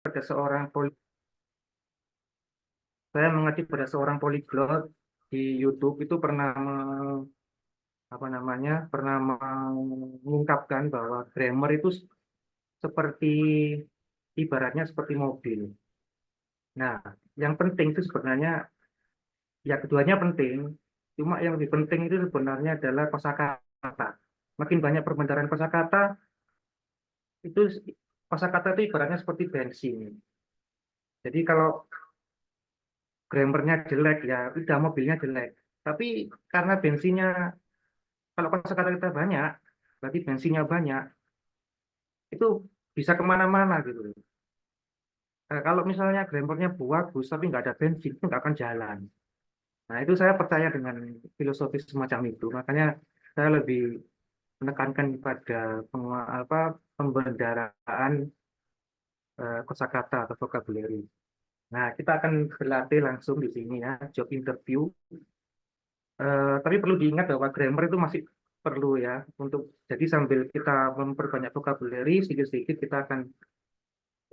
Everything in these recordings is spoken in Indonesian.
pada seorang saya mengacu pada seorang poliglot di YouTube itu pernah apa namanya pernah mengungkapkan bahwa grammar itu seperti ibaratnya seperti mobil. Nah, yang penting itu sebenarnya ya keduanya penting. Cuma yang lebih penting itu sebenarnya adalah kosakata. Makin banyak perbendaharaan kosakata itu kosakata itu ibaratnya seperti bensin. Jadi kalau grammarnya jelek ya udah mobilnya jelek. Tapi karena bensinnya kalau kosakata kita banyak, berarti bensinnya banyak, itu bisa kemana-mana gitu. Nah, kalau misalnya grammarnya bagus tapi nggak ada bensin itu nggak akan jalan. Nah itu saya percaya dengan filosofi semacam itu. Makanya saya lebih menekankan pada pembendaraan kosakata atau vocabulary. Nah kita akan berlatih langsung di sini ya job interview. Tapi perlu diingat bahwa grammar itu masih perlu ya untuk jadi sambil kita memperbanyak vocabulary sedikit-sedikit kita akan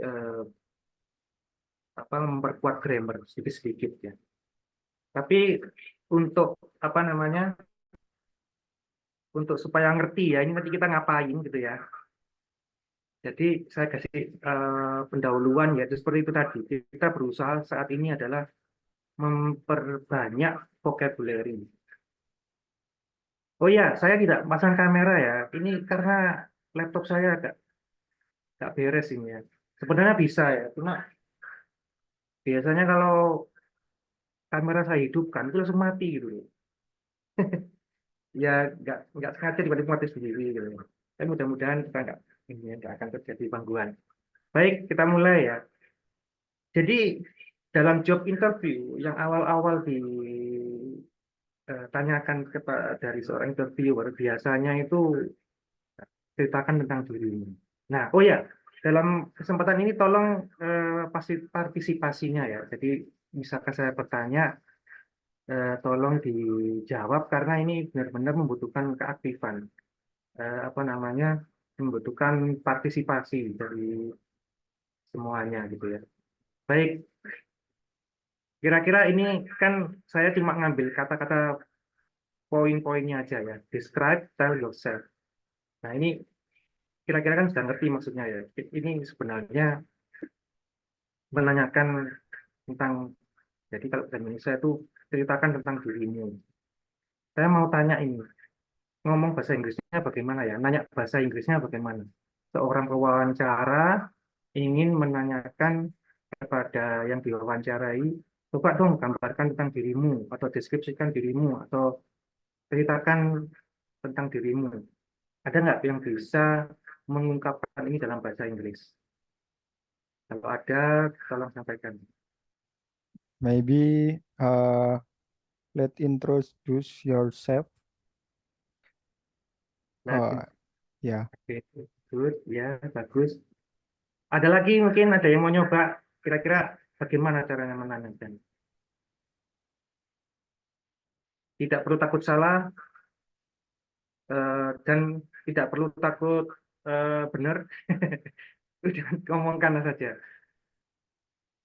eh, memperkuat grammar sedikit-sedikit ya. Tapi untuk apa namanya untuk supaya ngerti ya ini nanti kita ngapain gitu ya. Jadi saya kasih pendahuluan ya seperti itu tadi. Kita berusaha saat ini adalah memperbanyak vocabulary. Oh ya, saya tidak pasang kamera ya. Ini karena laptop saya agak beres ini ya. Sebenarnya bisa ya, cuma biasanya kalau kamera saya hidupkan itu langsung mati gitu loh. Ya nggak sengaja tiba-tiba mati sendiri gitu. Tapi mudah-mudahan kita nggak akan terjadi gangguan. Baik, kita mulai ya. Jadi dalam job interview yang awal-awal ditanyakan dari seorang interviewer biasanya itu ceritakan tentang dirimu. Nah, oh ya, dalam kesempatan ini tolong pasti partisipasinya ya. Jadi misalkan saya bertanya, tolong dijawab karena ini benar-benar membutuhkan keaktifan, apa namanya, membutuhkan partisipasi dari semuanya gitu ya. Baik, kira-kira ini kan saya cuma ngambil kata-kata poin-poinnya aja ya. Describe, tell yourself. Nah ini kira-kira kan sudah ngerti maksudnya ya. Ini sebenarnya menanyakan tentang, jadi kalau bahasa Indonesia itu ceritakan tentang dirimu. Saya mau tanya ini, ngomong bahasa Inggrisnya bagaimana ya? Nanya bahasa Inggrisnya bagaimana? Seorang pewawancara ingin menanyakan kepada yang diwawancarai, coba dong gambarkan tentang dirimu, atau deskripsikan dirimu, atau ceritakan tentang dirimu. Ada nggak yang bisa mengungkapkan ini dalam bahasa Inggris? Kalau ada, tolong sampaikan. Maybe let introduce yourself. Nah, Ya, oke, good, ya, bagus. Ada lagi mungkin ada yang mau nyoba, kira-kira bagaimana caranya menanyakan? Tidak perlu takut salah dan tidak perlu takut benar. Udah ngomongkan saja.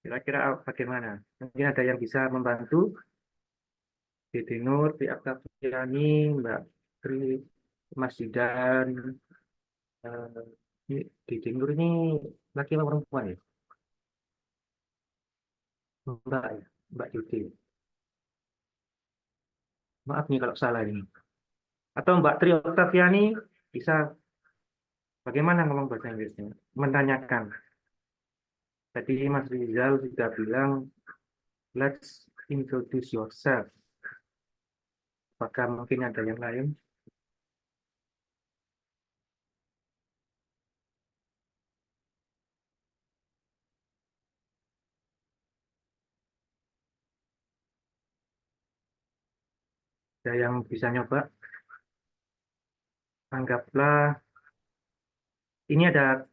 Kira-kira bagaimana? Mungkin ada yang bisa membantu. Dede Nur, Di Aktaviani, Mbak Tri, Mas Zidan. Ini Dede Nur ini laki atau perempuan ya? Mbak ya, Mbak Dede. Maaf nih kalau salah ini. Atau Mbak Tri Oktaviani bisa bagaimana ngomong bahasa Inggrisnya? Menanyakan. Tadi Mas Rizal sudah bilang, let's introduce yourself. Apakah mungkin ada yang lain? Ada yang bisa nyoba? Anggaplah ini ada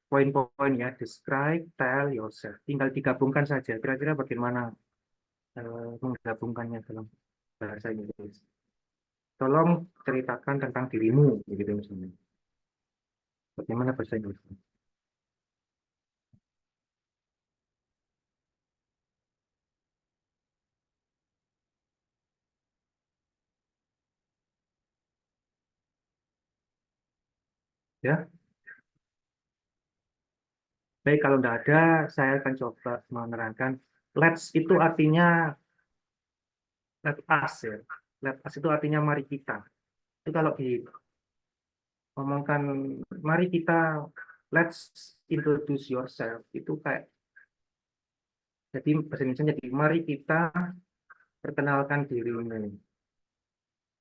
poin-poin ya, describe, tell yourself. Tinggal digabungkan saja. Kira-kira bagaimana menggabungkannya dalam bahasa Inggris? Tolong ceritakan tentang dirimu, begitu misalnya. Bagaimana bahasa Inggris? Ya, baik kalau tidak ada, saya akan coba menerangkan. Let's itu artinya let us ya. Let us itu artinya mari kita. Itu kalau diomongkan mari kita let's introduce yourself itu kayak jadi bahasa Indonesia jadi mari kita perkenalkan dirimu.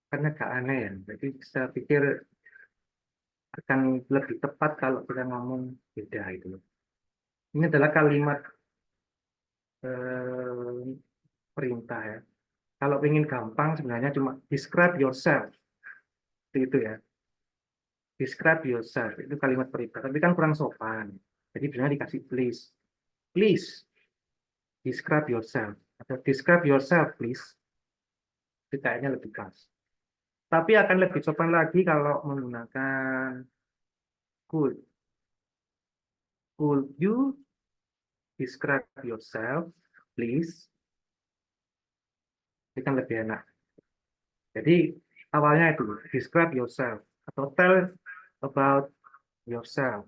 Karena gak aneh ya. Jadi saya pikir akan lebih tepat kalau kita ngomong beda itu. Ini adalah kalimat eh, perintah ya. Kalau ingin gampang sebenarnya cuma describe yourself. Itu ya. Describe yourself itu kalimat perintah. Tapi kan kurang sopan. Jadi sebenarnya dikasih please. Please describe yourself. Atau describe yourself please. Itu kayaknya lebih pas. Tapi akan lebih sopan lagi kalau menggunakan could. Could you describe yourself please? Itu kan lebih enak. Jadi awalnya itu describe yourself atau tell about yourself.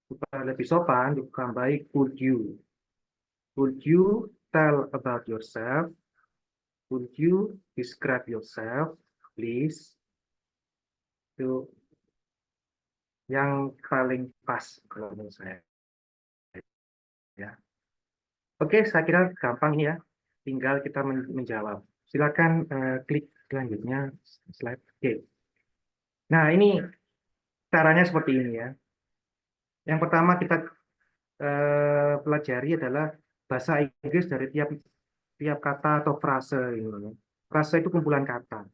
Supaya lebih sopan, ditambahi could you. Could you tell about yourself? Could you describe yourself, please? Itu yang paling pas kalau menurut saya. Ya. Oke, saya kira gampang ini ya. Tinggal kita menjawab. Silakan klik selanjutnya slide. Oke. Nah, ini caranya seperti ini ya. Yang pertama kita pelajari adalah bahasa Inggris dari tiap tiap kata atau frase ini. Frase itu kumpulan kata.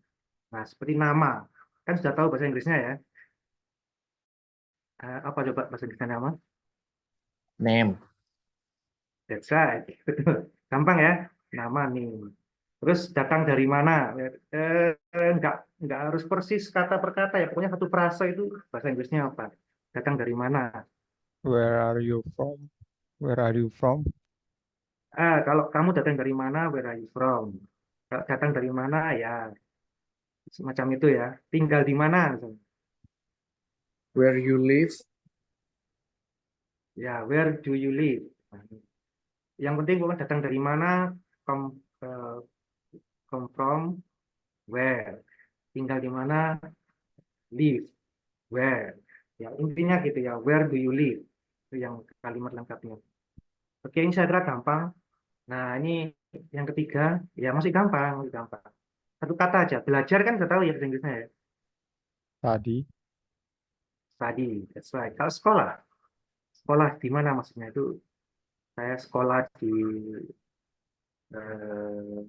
Nah, seperti nama. Kan sudah tahu bahasa Inggrisnya ya. Apa coba bahasa Inggrisnya nama? Name. That's right. Betul. Gampang ya. Nama nih. Terus datang dari mana? Enggak harus persis kata per kata ya. Pokoknya satu frase itu bahasa Inggrisnya apa? Datang dari mana? Where are you from? Where are you from? Kalau kamu datang dari mana? Where are you from? Kalau datang dari mana ya semacam itu ya. Tinggal di mana? Misalnya. Where you live. Ya, where do you live? Nah, yang penting bukan datang dari mana, come, come from, where. Tinggal di mana, live, where. Ya, intinya gitu ya, where do you live? Itu yang kalimat lengkapnya. Oke, ini saya kira gampang. Nah, ini yang ketiga, ya masih gampang, masih gampang. Satu kata aja, belajar kan sudah tahu ya bahasa Inggrisnya ya. Tadi. Study, that's right. Kalau sekolah, sekolah di mana maksudnya itu? Saya sekolah di eh,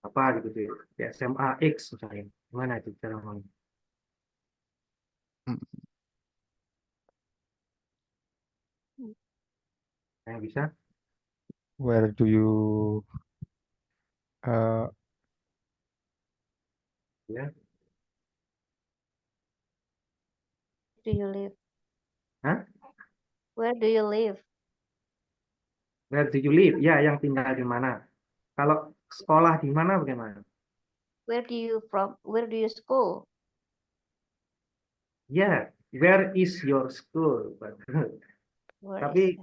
apa gitu di SMA X misalnya. Gimana itu cara ngomong? Mm, Saya bisa? Where do you uh, Ya. Do you live? Hah? Where do you live? Where do you live? Ya, yang tinggal di mana? Kalau sekolah di mana bagaimana? Where do you from? Where do you school? Ya, where is your school? Where Tapi is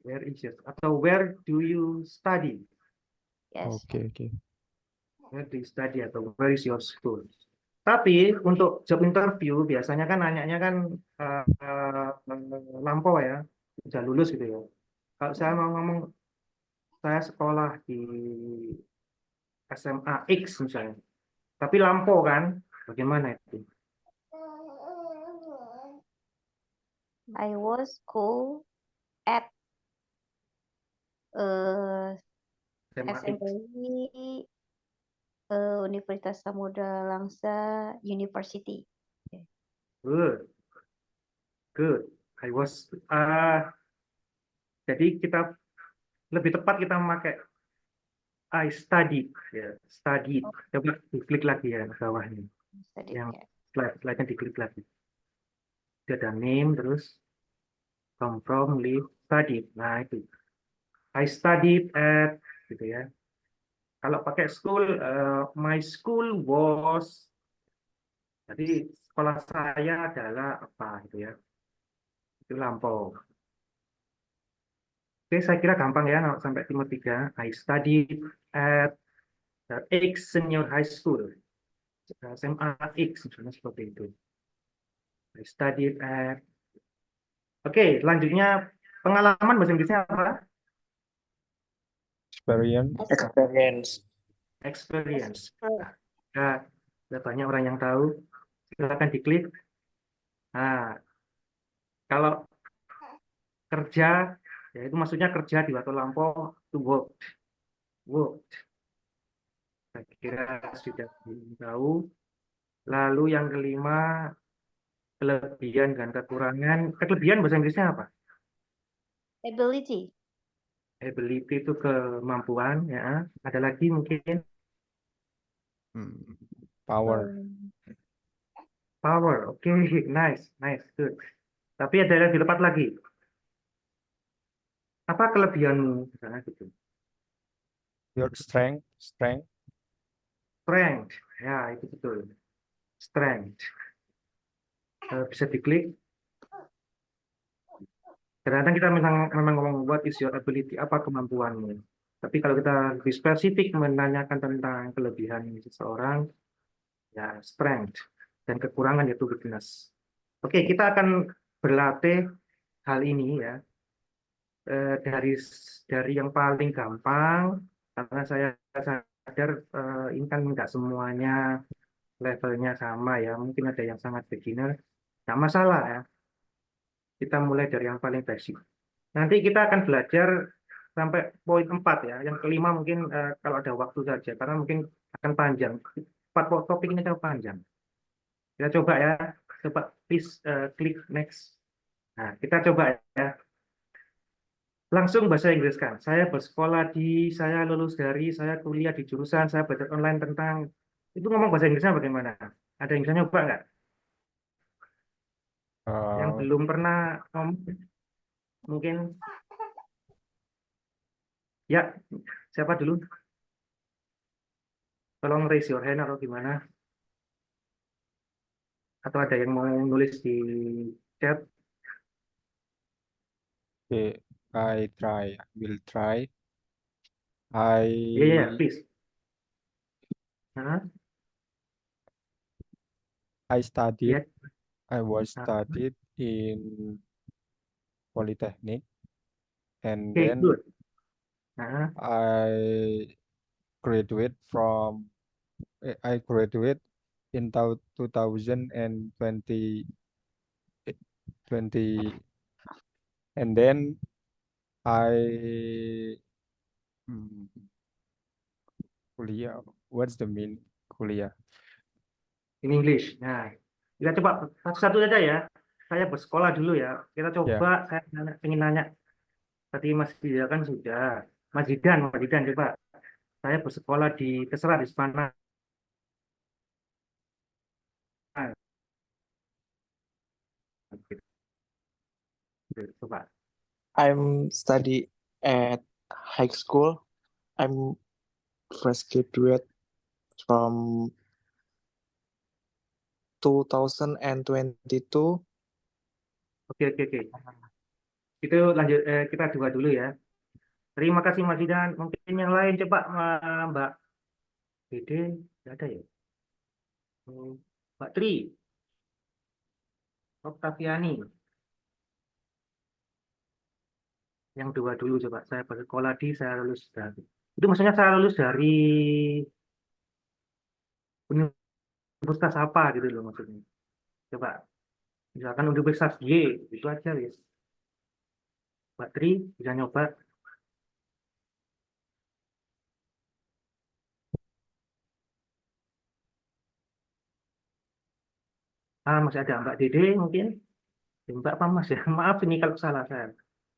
where is your atau where do you study? yes? Oke. Where do you study atau where is your school? Tapi untuk job interview biasanya kan nanyanya kan lampau ya, sudah lulus gitu ya. Kalau saya mau ngomong saya sekolah di SMA X misalnya, tapi lampau kan, bagaimana itu? I was school at SMA X. SMPI Universitas Samudra Langsa University. Good, good. I was. Jadi kita lebih tepat kita memakai I studied, ya, studied. Coba diklik lagi ya bawahnya, Studied, yang ya. slide-nya diklik lagi. Dia ada name terus come from, live, studied. Nah itu. I studied at, gitu ya. Kalau pakai school, my school was. Jadi sekolah saya adalah apa gitu ya. Itu lampau. Oke, saya kira gampang ya sampai timur 3. I studied at X Senior High School. SMA X, misalnya seperti itu. I studied at... Oke, selanjutnya pengalaman bahasa Inggrisnya apa? Experience. Experience. Experience. Nah, ada banyak orang yang tahu. Silakan diklik. Nah, kalau kerja, ya itu maksudnya kerja di waktu lampau, to work. Work. Saya kira sudah tahu. Lalu yang kelima, kelebihan dan kekurangan. Kelebihan bahasa Inggrisnya apa? Ability. Ability itu kemampuan, ya. Ada lagi mungkin Power. power. Oke, nice, nice, good. Tapi ada yang dilepas lagi. Apa kelebihanmu? Misalnya gitu. Your strength. Strength. Ya, itu betul. Strength. Bisa diklik. Kadang-kadang kita memang ngomong what is your ability, apa kemampuanmu. Tapi kalau kita lebih spesifik menanyakan tentang kelebihan seseorang, ya strength. Dan kekurangan yaitu weakness. Oke, kita akan berlatih hal ini ya. Dari yang paling gampang, karena saya sadar ini kan nggak semuanya levelnya sama ya. Mungkin ada yang sangat beginner. Nggak masalah ya. Kita mulai dari yang paling basic. Nanti kita akan belajar sampai poin 4 ya. Yang kelima mungkin kalau ada waktu saja, karena mungkin akan panjang. 4 topik ini akan panjang. Kita coba ya. Coba please klik next. Nah, kita coba ya. Langsung bahasa Inggris kan. Saya bersekolah saya lulus dari, saya kuliah di jurusan, saya belajar online tentang, itu ngomong bahasa Inggrisnya bagaimana? Ada yang bisa nyoba nggak? Yang belum pernah ngomong, mungkin, ya, siapa dulu? Tolong raise your hand atau gimana? Atau ada yang mau nulis di chat? Okay, I try. Will try. Yeah, please. Hah? I studied. Ya. I was Nah, studied in Polytechnic, and Oke, then good. Nah, I graduate from. I graduate in 2020, and then I kuliah. What's the mean kuliah? in English. Nah, kita coba satu-satu saja ya. Saya bersekolah dulu ya. Kita Ya, coba, saya ingin nanya. Tadi Mas Dida kan sudah. Mas Didan coba. Saya bersekolah terserah di mana. Coba. I'm study at high school. I'm fresh graduate from 2022. Oke. Itu lanjut, kita dua dulu ya. Terima kasih Mas Didan. Mungkin yang lain coba Mbak Dede, nggak ada ya? Mbak Tri, Oktaviani. Yang dua dulu coba. Saya bersekolah saya lulus dari. Itu maksudnya saya lulus dari universitas apa gitu loh maksudnya. Coba. Misalkan Universitas Y, itu aja ya. Mbak Tri bisa nyoba. Masih ada Mbak Dede mungkin. Mbak apa Mas ya? Maaf ini kalau salah saya.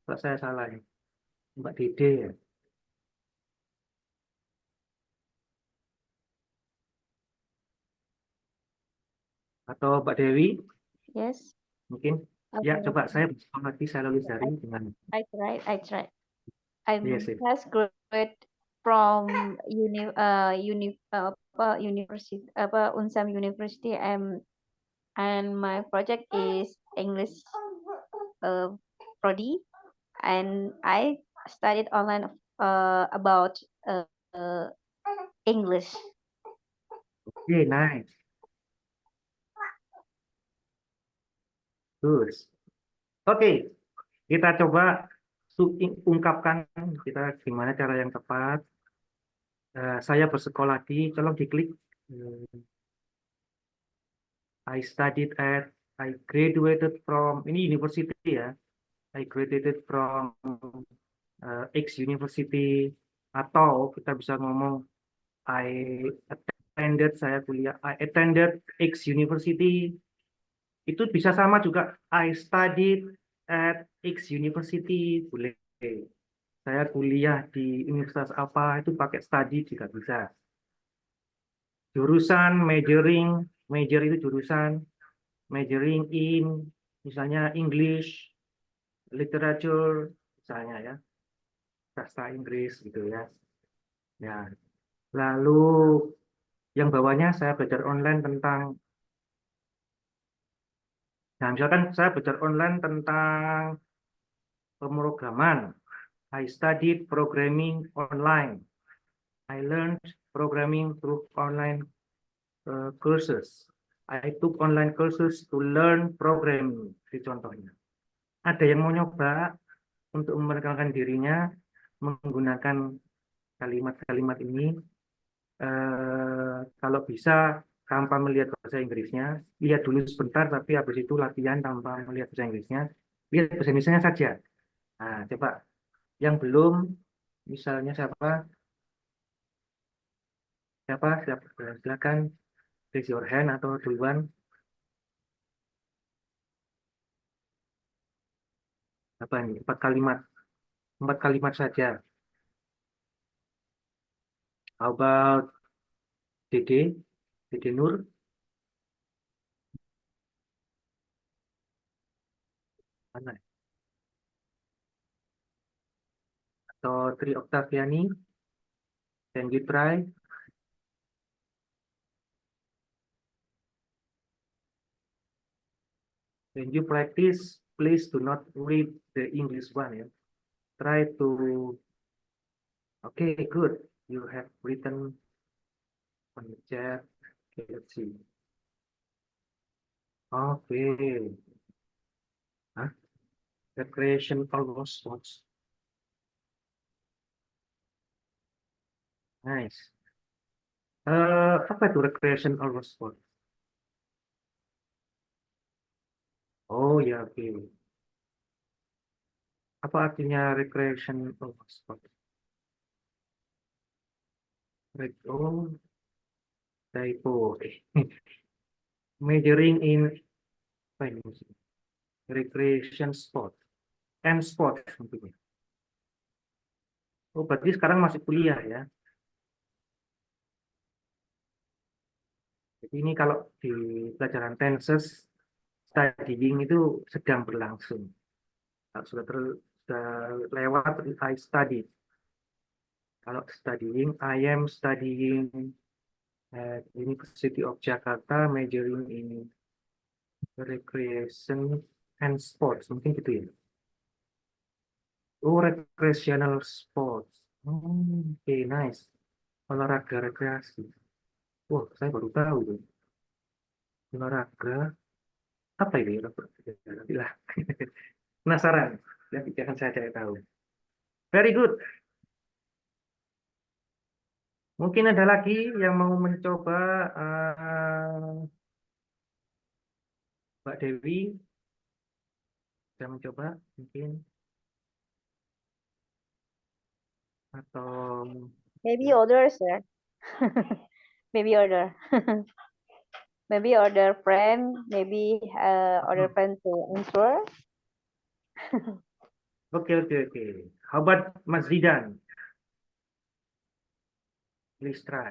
Kalau saya salah ya. Mbak Dede ya. Atau Mbak Dewi Yes. mungkin. Ya, coba saya bersekolah saya lulus dari dengan. I tried. I'm Yes, yes. fresh graduate from university Unsam University. I'm and my project is English prodi, and I studied online about English. Okay, nice. Good. Oke, kita coba ungkapkan kita gimana cara yang tepat. Saya bersekolah di, tolong diklik. I graduated from, ini university ya. I graduated from X University, atau kita bisa ngomong saya kuliah, I attended X University. Itu bisa sama juga, I studied at X University, boleh. Saya kuliah di universitas apa, itu pakai study juga bisa. Jurusan, major itu jurusan, majoring in, misalnya English, literature, misalnya ya, sastra Inggris gitu ya. Ya, lalu yang bawahnya saya belajar online tentang, nah misalkan saya belajar online tentang pemrograman. I studied programming online. I learned programming through online courses. I took online courses to learn programming. Itu contohnya. Ada yang mau nyoba untuk memperkenalkan dirinya menggunakan kalimat-kalimat ini. Kalau bisa tanpa melihat bahasa Inggrisnya, lihat dulu sebentar, tapi habis itu latihan tanpa melihat bahasa Inggrisnya, lihat bahasa Inggrisnya saja. Nah, coba yang belum, misalnya siapa, silakan raise your hand atau duluan. Apa ini? 4 kalimat saja. How about Dede Nur? Mana? Atau Tri Oktaviani? Can you try? When you practice, please do not read the English one. Ya. Try to. Okay, good. You have written on the chat. Okay, let's see. Okay. Huh? Recreation almost sports. Nice. Apa itu recreation almost sports? Oh ya, oke. Apa artinya recreation almost sports? Oh, typo. Majoring in apa ini maksudnya? Recreation sport and sport tentunya. Oh, berarti sekarang masih kuliah ya. Jadi ini kalau di pelajaran tenses, studying itu sedang berlangsung. Kalau sudah lewat, I study. Kalau studying, I am studying at University of Jakarta, majoring in recreation and sports. Mungkin gitu ya. Oh, recreational sports. Oke, nice. Olahraga rekreasi. Wah, saya baru tahu tuh. Olahraga apa ini? Nanti lah. Penasaran. Nanti akan saya cari tahu. Very good. Mungkin ada lagi yang mau mencoba, Mbak Dewi, bisa mencoba mungkin, atau Maybe order, sir. Maybe order. Maybe order friend. Maybe order friend to answer. oke. How about Mas Zidan? Please try.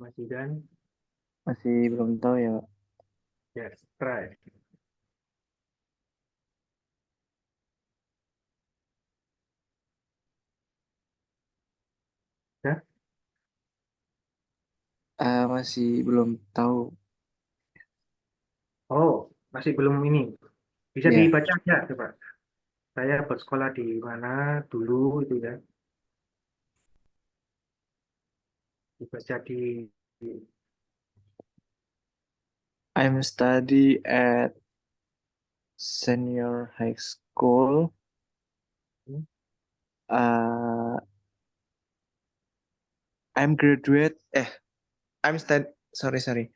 Mas Zidan, Masih belum tahu ya, Pak. yes, try. Masih belum tahu. Oh, masih belum ini. Bisa Ya, dibaca aja, coba. Saya bersekolah di mana dulu itu ya. Dibaca di- I'm study at senior high school. Uh, I'm graduate. I'm study. Sorry.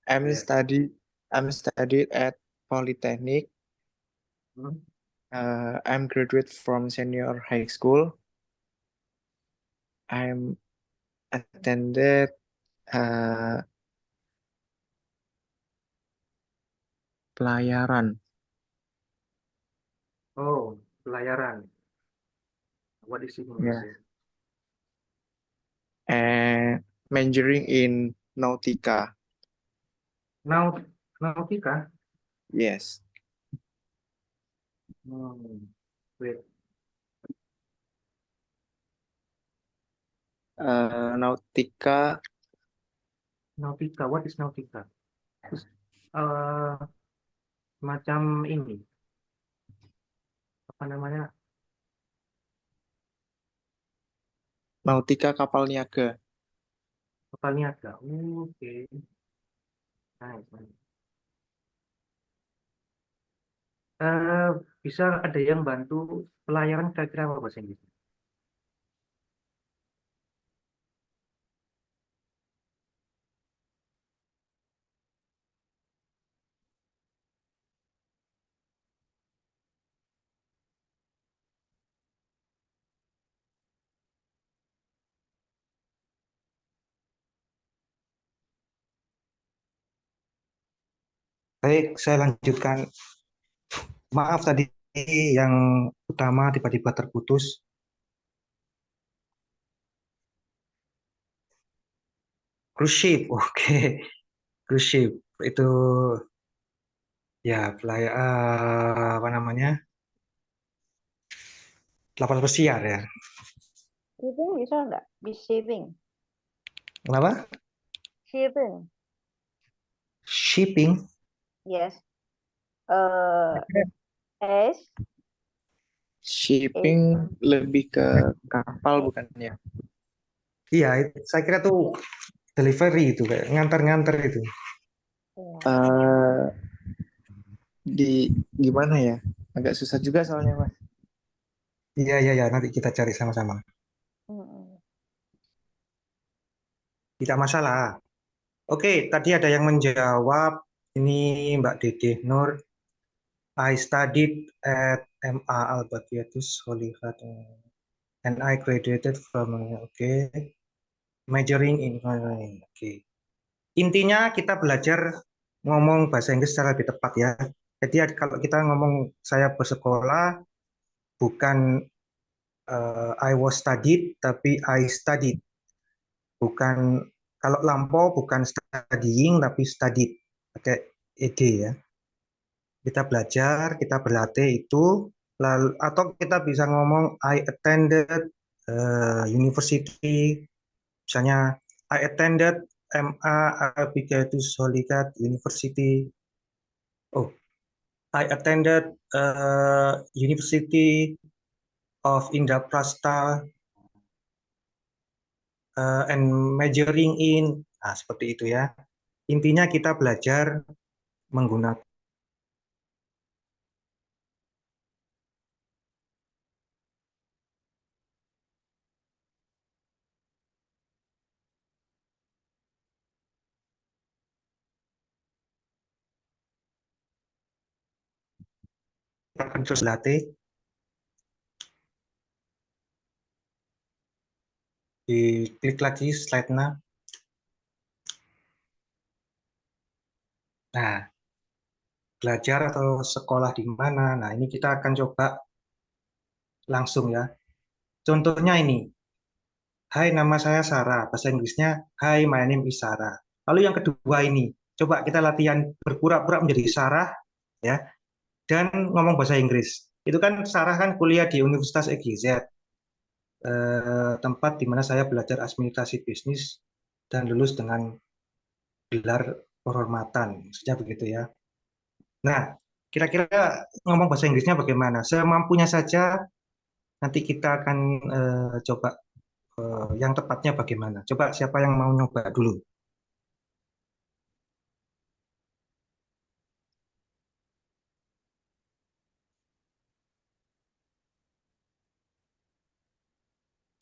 I'm ya. study. I'm studied at Polytechnic. Hmm. I'm graduate from senior high school. I'm attended pelayaran. Oh, pelayaran. What is English? Yeah. And majoring in Nautica. Nautika. Yes. Hmm. Wait. Nautica. Nautika. What is Nautika? Terus, eh, macam ini. Apa namanya? Nautica kapal niaga. Kapal niaga. Oke. Nice, nice. Eh, bisa ada yang bantu pelayaran kira-kira apa bahasa Inggris? Baik, saya lanjutkan. Maaf tadi yang utama tiba-tiba terputus. Cruise ship, oke. Cruise ship itu ya apa namanya? Kapal pesiar ya. Shipping bisa nggak? Be shipping. Kenapa? Shipping. Shipping. Yes. Uh, S Shipping H. lebih ke kapal bukan ya? Iya, saya kira tuh delivery itu kayak nganter-nganter itu. Ya. Eh gimana ya? Agak susah juga soalnya Mas. Iya, iya, iya, nanti kita cari sama-sama. Mm-mm. Tidak masalah. Oke, tadi ada yang menjawab. Ini Mbak Dede Nur. I studied at MA Al-Baqiyyatus Solihat and I graduated from majoring in Oke. Intinya kita belajar ngomong bahasa Inggris secara lebih tepat ya. Jadi kalau kita ngomong saya bersekolah bukan I was studied tapi I studied. Bukan kalau lampau bukan studying tapi studied pakai ed ya. Kita belajar, kita berlatih itu lalu atau kita bisa ngomong I attended university misalnya I attended MA Al-Baqiyyatus Solihat University. Oh, I attended University of Indraprastha and majoring in. Nah, seperti itu ya. Intinya kita belajar menggunakan akan terus latih di klik lagi slide-nya. Nah, belajar atau sekolah di mana? Nah, ini kita akan coba langsung ya. Contohnya ini. Hai, nama saya Sarah. Bahasa Inggrisnya, Hi, my name is Sarah. Lalu yang kedua ini, coba kita latihan berpura-pura menjadi Sarah ya dan ngomong bahasa Inggris. Itu kan Sarah kan kuliah di Universitas EGZ, tempat di mana saya belajar administrasi bisnis dan lulus dengan gelar kehormatan, maksudnya begitu ya. Nah, kira-kira ngomong bahasa Inggrisnya bagaimana? Semampunya saja, nanti kita akan coba yang tepatnya bagaimana. Coba siapa yang mau nyoba dulu?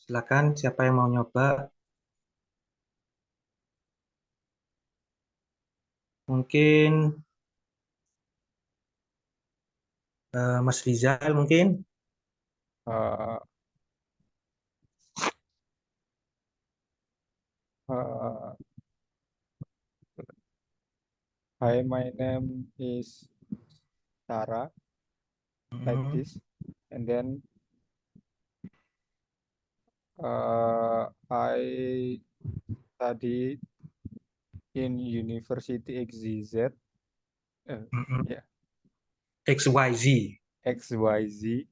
Silakan, siapa yang mau nyoba? Mungkin Mas Rizal mungkin. Uh, uh, Hi, my name is Sarah, like Hmm, this, and then I study in University XYZ, hmm. yeah, XYZ. XYZ.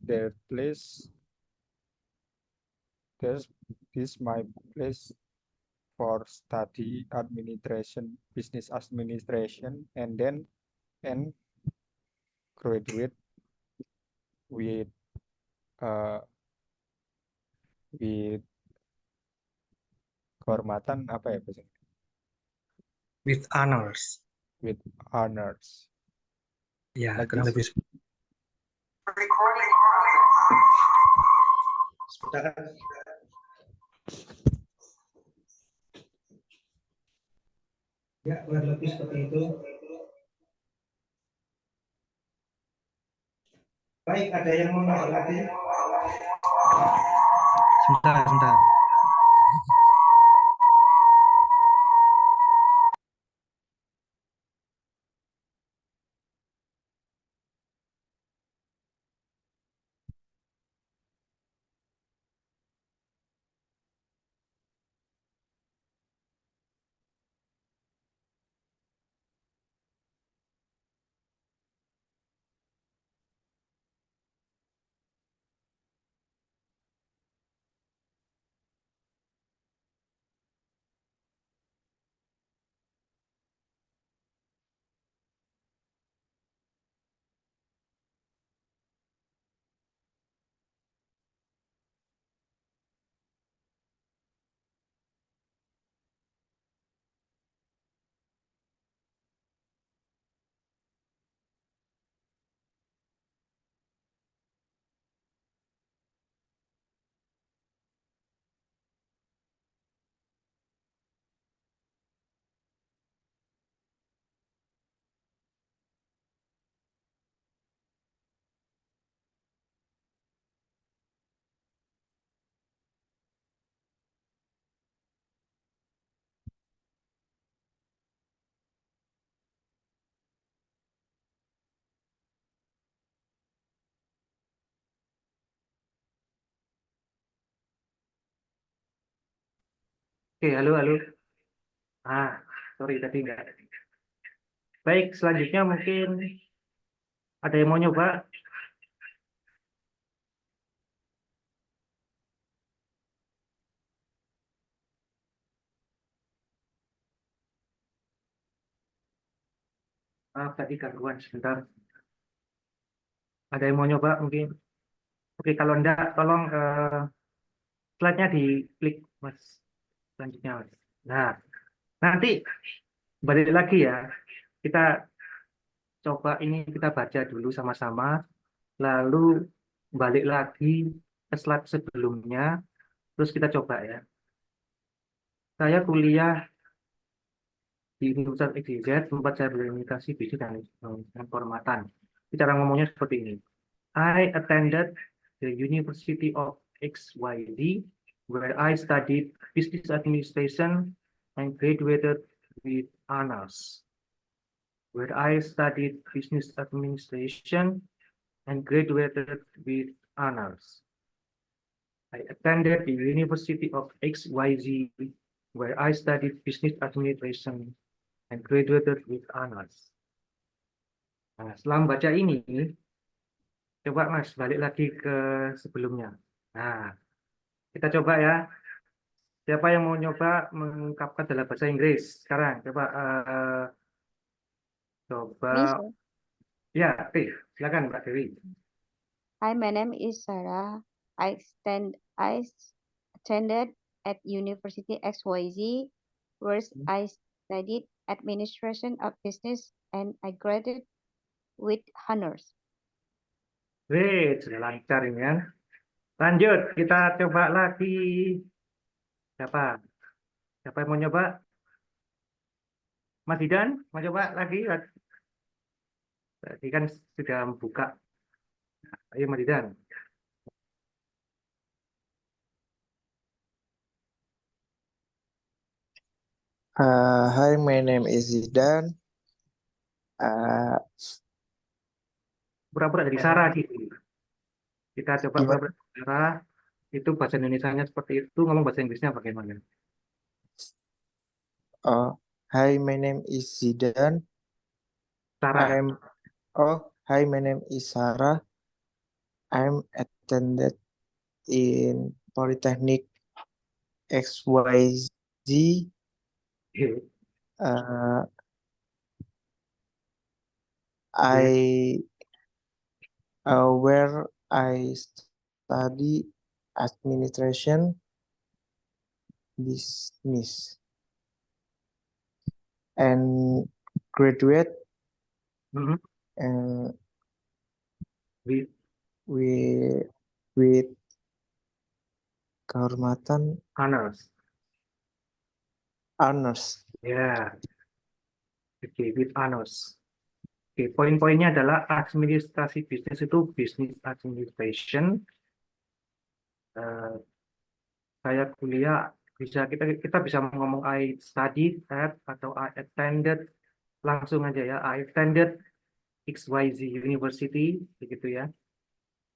Their place, there's this my place for study administration, business administration, and then and graduate with uh, with kehormatan apa ya bahasa Inggris? With honors. With honors, Ya, like kurang this. lebih. Sebentar. Ya, kurang lebih seperti itu. Baik, ada yang mau nyoba lagi? Sebentar, sebentar. Oke, halo, halo. Sorry tadi enggak. Baik, selanjutnya mungkin ada yang mau nyoba? Tadi gangguan sebentar. Ada yang mau nyoba mungkin? Oke, kalau enggak, tolong slide-nya diklik, Mas. Selanjutnya, Mas. Nah, nanti balik lagi ya. Kita coba ini kita baca dulu sama-sama, lalu balik lagi ke slide sebelumnya, terus kita coba ya. Saya kuliah di Universitas XYZ, tempat saya berkomunikasi bisnis dan kehormatan. Cara ngomongnya seperti ini. I attended the University of XYZ, where I studied business administration and graduated with honors. Where I studied business administration and graduated with honors. I attended the University of XYZ, where I studied business administration and graduated with honors. Nah, setelah membaca ini, coba Mas balik lagi ke sebelumnya. Nah, kita coba ya. Siapa yang mau nyoba mengungkapkan dalam bahasa Inggris sekarang? Coba, coba. Me, sir. Ya, silakan Mbak Dewi. Hi, my name is Sarah. I attended at University XYZ, where I studied administration of business and I graduated with honors. Sudah lancar ini kan. Lanjut, kita coba lagi. Siapa? Siapa yang mau nyoba? Mas Didan, mau coba lagi? Tadi kan sudah buka. Ayo Mas Didan. Hi, my name is Zidan. Pura-pura dari Sarah gitu. Kita coba Gimana? pura-pura dari Sarah. Itu bahasa Indonesianya seperti itu, ngomong bahasa Inggrisnya bagaimana? Hi, my name is Zidan. Sarah. Hi, my name is Sarah. I'm attended in Polytechnic XYZ. Uh, I where I study administration business and graduate Mhm. With with kehormatan honors. honors. Ya, oke, with honors. Oke, poin-poinnya adalah administrasi bisnis itu business administration. Saya kuliah kita bisa ngomong I studied at atau I attended, langsung aja ya, I attended XYZ University begitu ya,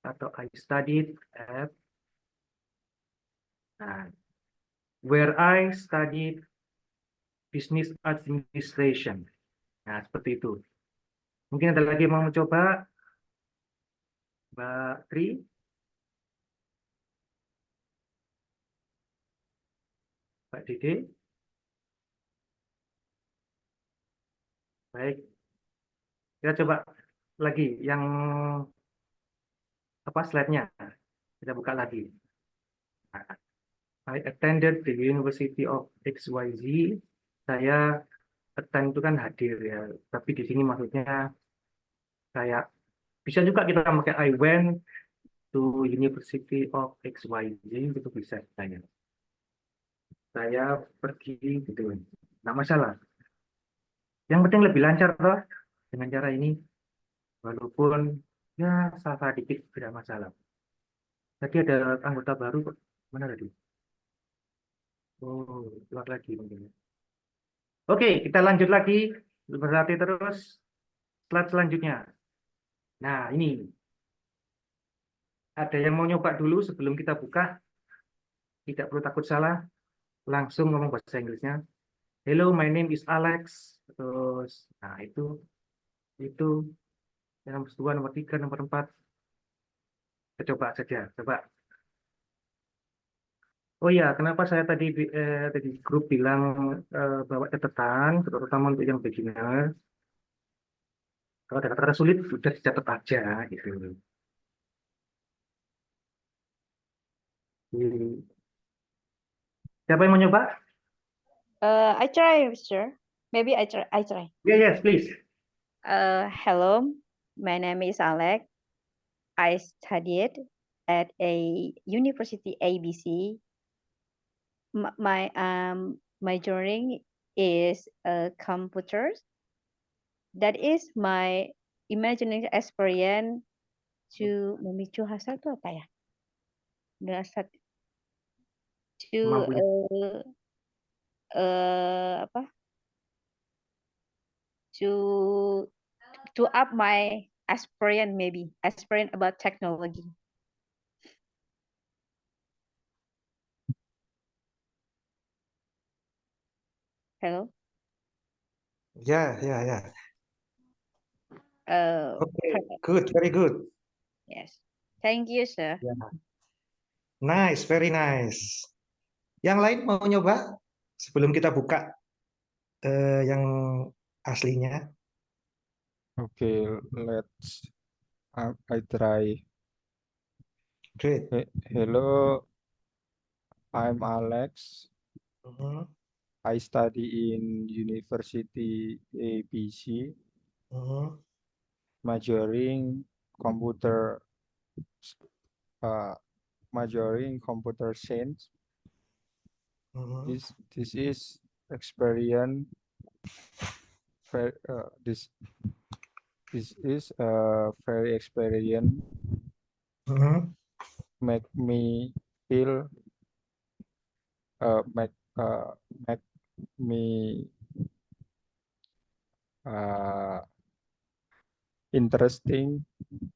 atau I studied at, nah, where I studied business administration. Nah, seperti itu. Mungkin ada lagi yang mau mencoba, Mbak Tri? Mbak Dede? Baik, kita coba lagi yang apa slide-nya. Kita buka lagi. I attended the University of XYZ. Saya attend itu kan hadir ya, tapi di sini maksudnya saya bisa juga kita pakai I went to University of XYZ, itu bisa saya pergi gitu, nggak masalah. Yang penting lebih lancar toh dengan cara ini, walaupun ya salah dikit tidak masalah. Tadi ada anggota baru kok. Mana tadi? Oh, keluar lagi mungkin. Oke, kita lanjut lagi, berarti terus slide selanjutnya. Nah, ini ada yang mau nyoba dulu sebelum kita buka? Tidak perlu takut salah, langsung ngomong bahasa Inggrisnya. Hello, my name is Alex. Terus, nah itu nomor 2, nomor 3, nomor 4. Kita coba saja, coba. Oh ya, kenapa saya tadi grup bilang bawa catatan, terutama untuk yang beginner. Kalau ada kata-kata sulit, sudah dicatat aja gitu. Siapa yang mau nyoba? I try, sir. Maybe I try. Yeah, yes, please. Hello, my name is Alex. I studied at a university ABC. My journey is computers. That is my imagining experience to memicu hasrat itu apa ya? Hasrat to Mampunya. apa? To up my experience, maybe experience about technology. Hello. Yeah. Okay, good, very good. Yes. Thank you, sir. Yeah. Nice, very nice. Yang lain mau nyoba sebelum kita buka yang aslinya? Okay, let's. I try. Great. Hello, I'm Alex. Mhm, I study in University ABC, mhm, majoring computer, uh, majoring computer science. mhm, This is experience. This is a very experience mhm, make me feel make make me uh, interesting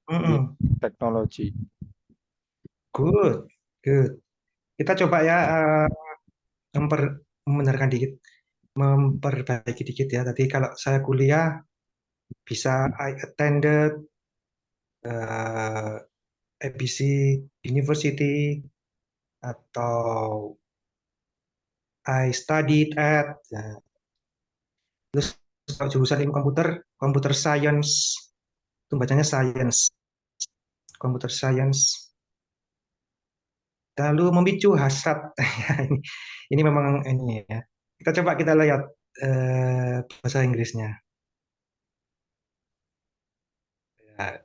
with mhm. technology. Good, good. Kita coba ya membenarkan dikit, memperbaiki dikit ya. Tadi kalau saya kuliah bisa I attended ABC University atau I studied at. Ya. Terus kalau jurusan ilmu komputer, computer science, itu bacanya science, computer science. Lalu memicu hasrat. ini memang ini ya. Kita coba kita lihat bahasa Inggrisnya. Ya,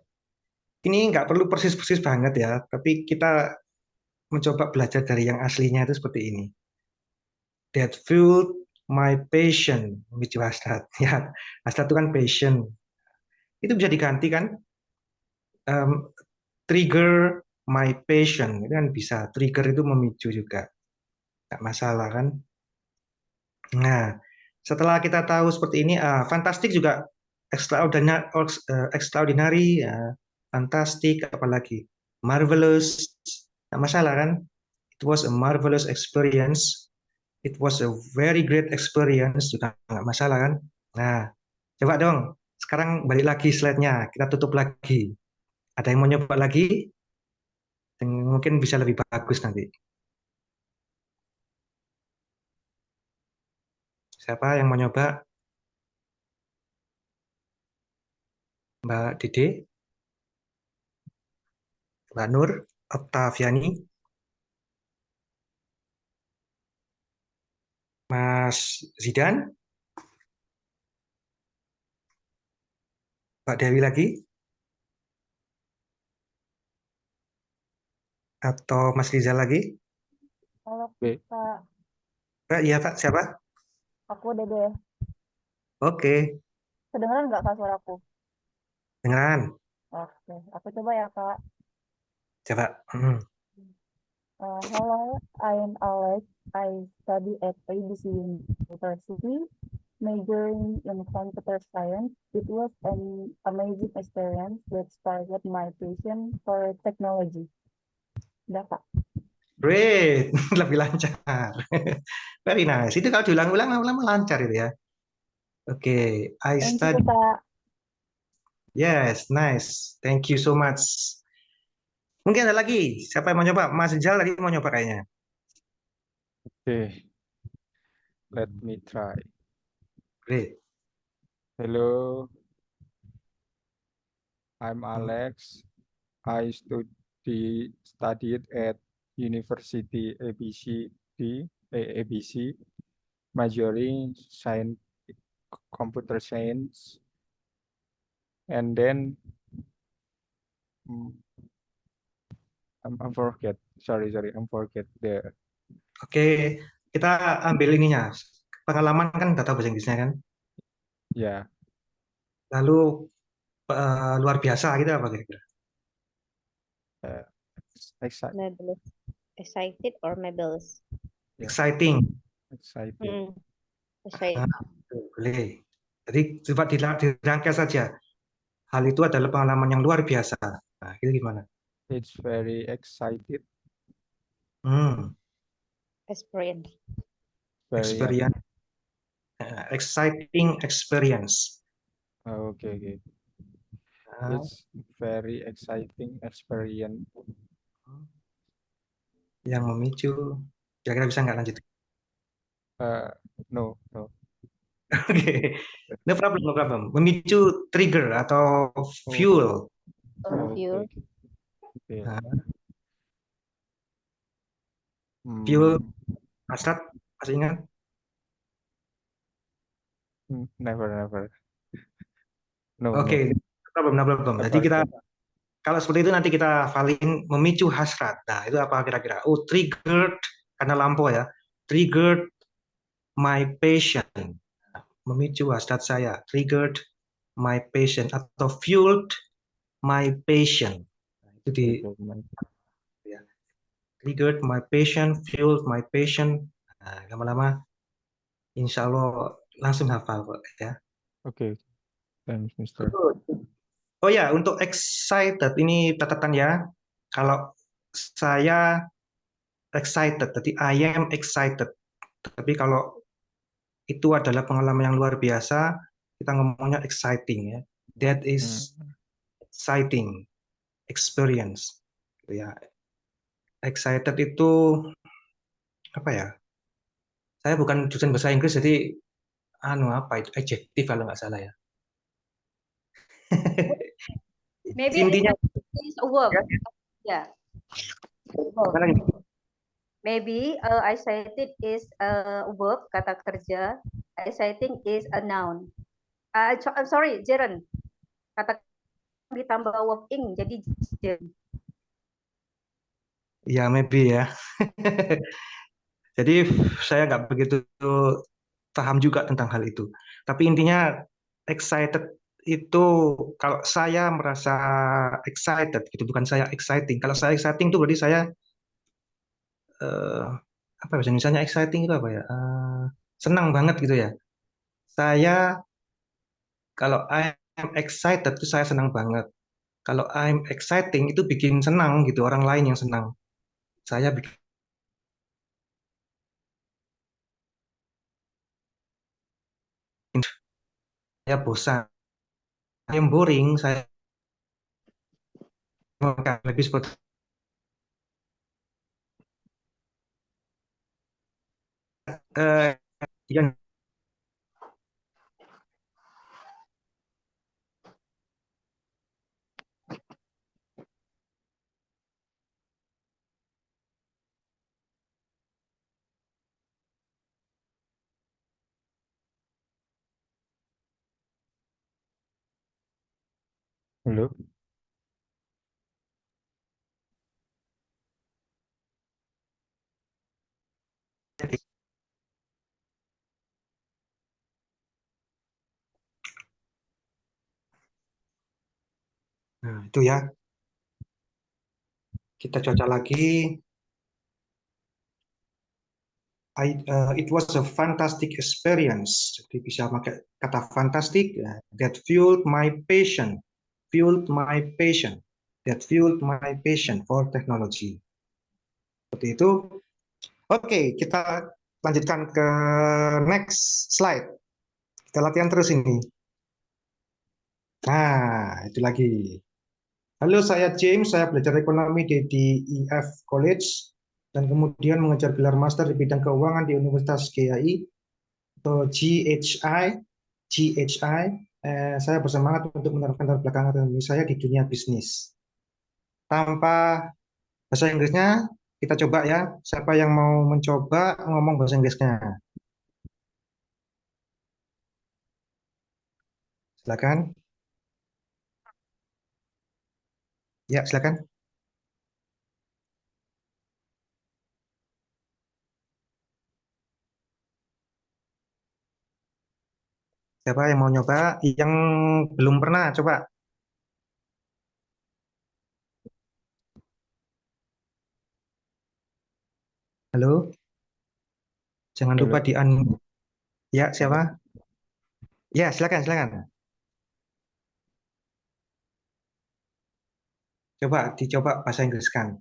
ini nggak perlu persis-persis banget ya, tapi kita mencoba belajar dari yang aslinya itu seperti ini. That fueled my passion, memicu hasrat. Ya, hasrat itu kan passion. Itu bisa diganti kan? Em, trigger my passion, itu kan bisa. Trigger itu memicu juga, nggak masalah kan? Nah, setelah kita tahu seperti ini, fantastik juga extraordinary, extraordinary, ya, fantastik, apalagi marvelous, nggak masalah kan? It was a marvelous experience. It was a very great experience juga nggak masalah kan? Nah, coba dong. Sekarang balik lagi slide-nya, kita tutup lagi. Ada yang mau nyoba lagi? Yang mungkin bisa lebih bagus nanti. Siapa yang mau nyoba? Mbak Dede, Mbak Nur, Oktaviani, Mas Zidan, Mbak Dewi lagi, atau Mas Rizal lagi? Halo Oke, Kak, Iya Pak, siapa? aku Dede. Oke, Kedengeran nggak Kak suaraku? dengeran. Oke, aku coba ya Kak. Coba. Hello, I am Alex. I study at ABC University, majoring in computer science. It was an amazing experience that sparked my passion for technology. Udah Kak. Great, lebih lancar. Very nice. Itu kalau diulang-ulang lama-lama lancar itu ya. Oke, I Thank you study. Kak. Yes, nice. Thank you so much. Mungkin ada lagi. Siapa yang mau nyoba? Mas Rizal tadi mau nyoba kayaknya. let me try. Great. Hello, I'm Hmm. Alex. I studied at University ABC, majoring science, computer science, and then mm, I'm forget. Sorry, I'm forget the. Oke, kita ambil ininya. Pengalaman kan data bahasa Inggrisnya kan. Yeah, Lalu luar biasa gitu apa kira-kira? uh, excited. Marvelous. Excited or marvelous? Yeah, Exciting. exciting. Excited. Boleh. Jadi coba dirangkai saja. Hal itu adalah pengalaman yang luar biasa. Nah, itu gimana? It's very excited. Hmm, Experience. Very experience, exciting experience. okay. Nah, It's very exciting experience. yang memicu. Kira-kira bisa nggak lanjut? No, no. Oke, no problem, no problem. Memicu trigger atau Oh, fuel. Or fuel. okay. Okay. Nah, fuel, Hmm, hasrat, masih ingat? never, never. No, Oke, no. no problem, no problem. Jadi Never kita, get. kalau seperti itu nanti kita valin memicu hasrat. Nah, itu apa kira-kira? Oh, triggered, karena lampu ya. Triggered my passion. Memicu hasrat saya. Triggered my passion. Atau fueled my passion. Nah, itu di ya. Triggered my passion, fueled my passion. Nah, lama-lama insya Allah langsung hafal kok ya. Okay, thanks, Mister. Oh ya, untuk excited ini catatan ya. Kalau saya excited, jadi I am excited. Tapi kalau itu adalah pengalaman yang luar biasa, kita ngomongnya exciting ya. That Hmm, is exciting experience. Gitu ya. Excited itu apa ya? Saya bukan dosen bahasa Inggris, jadi apa itu adjektif kalau nggak salah ya. Maybe Intinya excited is a verb. ya, Yeah. gimana Verb. nih? Maybe excited is a verb, kata kerja. Exciting is a noun. I'm sorry, Jeren. Kata ditambah verb ing jadi Jeren. Ya, maybe ya. Jadi saya nggak begitu paham juga tentang hal itu. Tapi intinya excited itu kalau saya merasa excited gitu, bukan saya exciting. Kalau saya exciting itu berarti saya eh, apa bahasa Indonesianya exciting itu apa ya? Senang banget gitu ya. Saya kalau I'm excited itu saya senang banget. Kalau I'm exciting itu bikin senang gitu, orang lain yang senang. Saya bikin saya bosan. I'm boring, saya lebih seperti eh, yang hello. nah, itu ya. Kita cocok lagi. It was a fantastic experience. Jadi bisa pakai kata fantastic. Ya. That fueled my passion. Fueled my passion. That fueled my passion for technology. Seperti itu. Oke, kita lanjutkan ke next slide. Kita latihan terus ini. Nah, itu lagi. Halo, saya James. Saya belajar ekonomi di EF College dan kemudian mengejar gelar master di bidang keuangan di Universitas GAI atau GHI. Saya bersemangat untuk menerapkan latar belakang akademik saya di dunia bisnis. Tanpa bahasa Inggrisnya, kita coba ya. Siapa yang mau mencoba ngomong bahasa Inggrisnya? Silakan. Ya, silakan. Siapa yang mau nyoba? Yang belum pernah, coba. Halo, jangan lupa Hello. di unmute. Ya, siapa? Ya, silakan, silakan. Coba dicoba bahasa Inggriskan.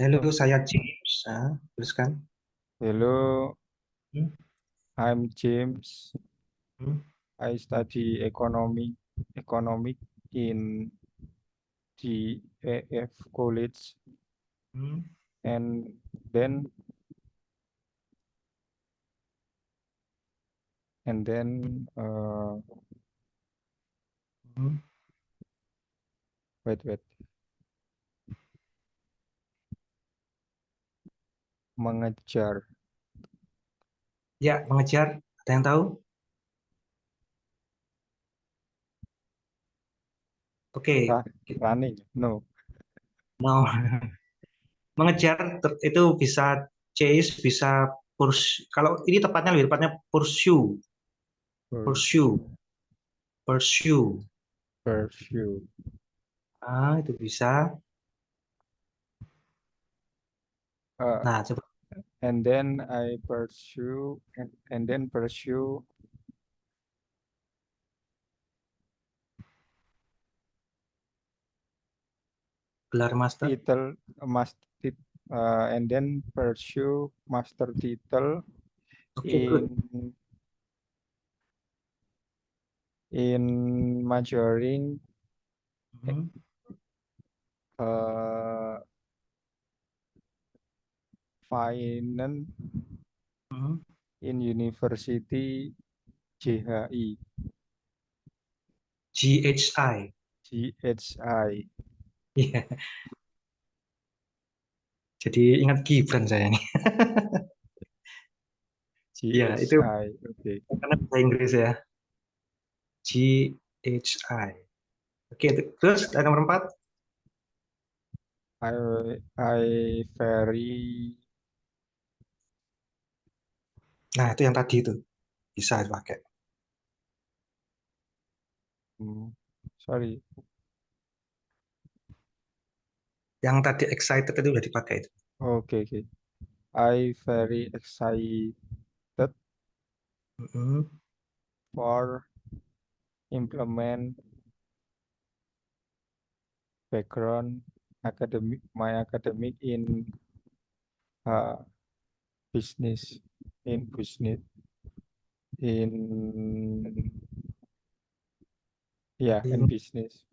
Halo, saya James. Teruskan. Hello, Hmm, I'm James. hmm, I study economic in the AF College, hmm, and then and then Hmm. wait, mengejar, Ya, mengejar. Ada yang tahu? Oke, Ra- running, no, mau mengejar itu bisa chase, bisa pursue. Kalau ini tepatnya lebih tepatnya pursue, pursue, pursue. pursue, Ah, itu bisa. uh, Nah, coba and then I pursue, and then pursue gelar master. title, and then pursue master title Oke, good. in majoring Hmm. uh, finance Hmm. in University JHI, GHI. GHI. Iya, jadi ingat Gibran saya nih. Iya, itu GHI. Okay. karena bahasa Inggris ya. GHI. Oke, terus ada nomor 4. I very Nah, itu yang tadi itu. Bisa dipakai. sorry. Yang tadi excited itu udah dipakai itu. Okay. I very excited Mhm. for implement background my academic in uh, business business in in Ini business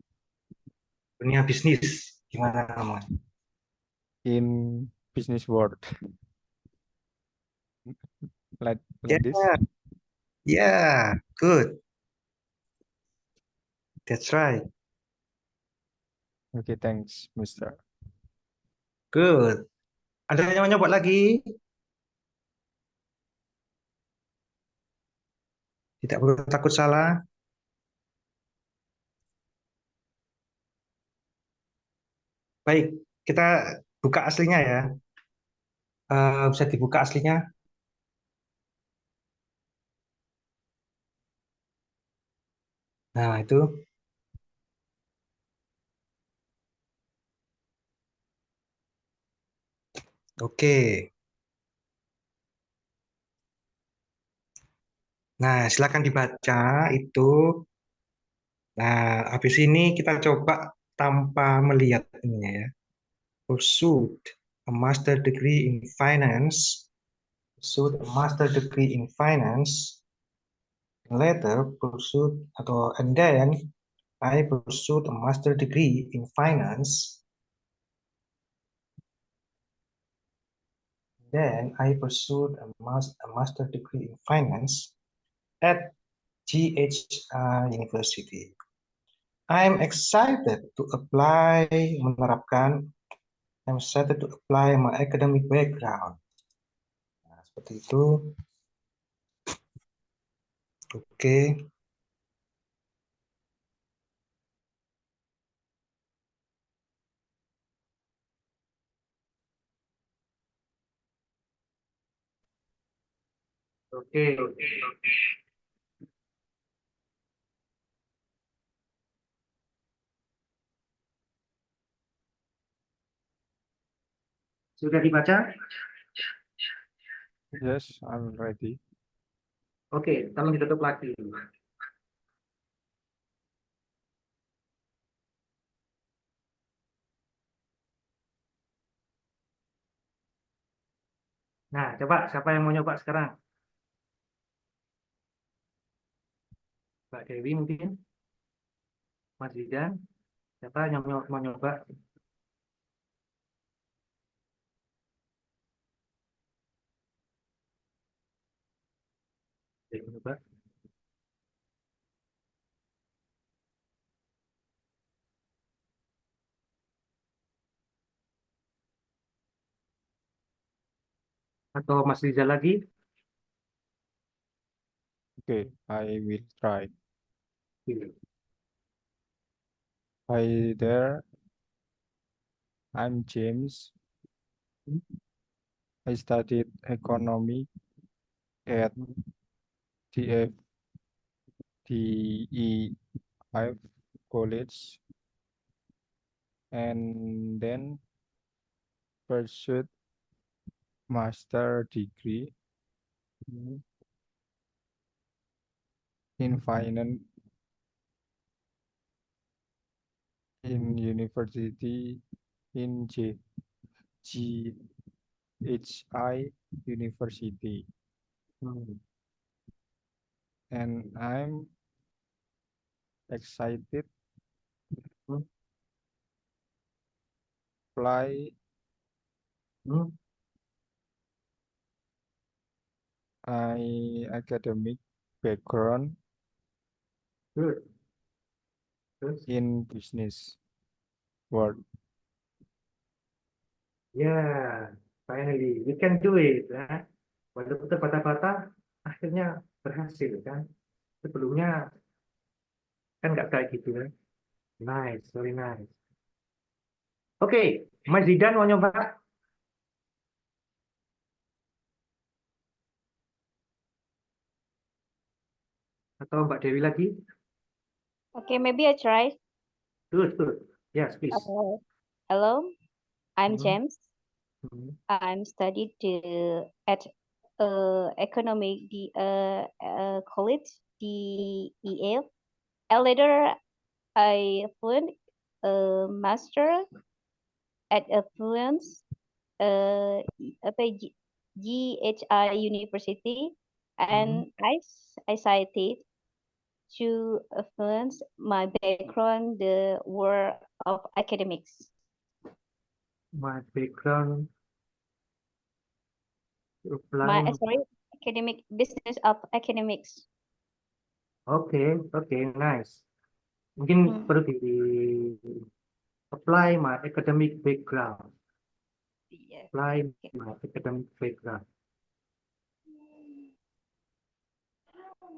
dunia bisnis. Gimana namanya? in business world Ya, like this. ya, good. That's right. Okay, thanks, Mr. Good. Ada yang mau nyoba lagi? Tidak perlu takut salah. Baik, kita buka aslinya ya. Bisa dibuka aslinya. Nah, itu. Oke. Nah, silakan dibaca itu. Nah, habis ini kita coba tanpa melihat ininya ya. Pursued a master degree in finance. Pursued a master degree in finance. Later pursued atau and then I pursued a master degree in finance. Then I pursued a master degree in finance at GHI University. I'm excited to apply, menerapkan, I'm excited to apply my academic background. Nah, seperti itu. Oke. Oke. Sudah dibaca? Yes, I'm ready. Oke, tolong ditutup lagi. Nah, coba siapa yang mau nyoba sekarang? Mbak Dewi mungkin? Mas Zidan? Siapa yang mau nyoba? Nyoba. Atau Mas Rizal lagi? Okay, I will try. Hi there, I'm James. I studied economy at DE5 College and then pursued master degree in finance in university in GHI University, Hmm. and I'm excited Hmm. apply Hmm. my academic background Good. Terus? in business world. Yeah, finally, we can do it. Ya. Walaupun terbata-bata, akhirnya berhasil kan. Sebelumnya kan nggak kayak gitu kan. Nice, very nice. Oke, Mas Zidan mau nyoba? Atau Mbak Dewi lagi? Okay, maybe I try. Good, good. Yes, please. Hello, I'm Mhm. James. Mhm. I'm studied at economic college DEF. And later I went a master at Affluence apa GHI University, and I cited to influence my background the world of academics. My background My applying. sorry, academic business of academics. Oke, oke, nice. Mungkin Hmm. perlu di apply my academic background. Yes. Apply my academic background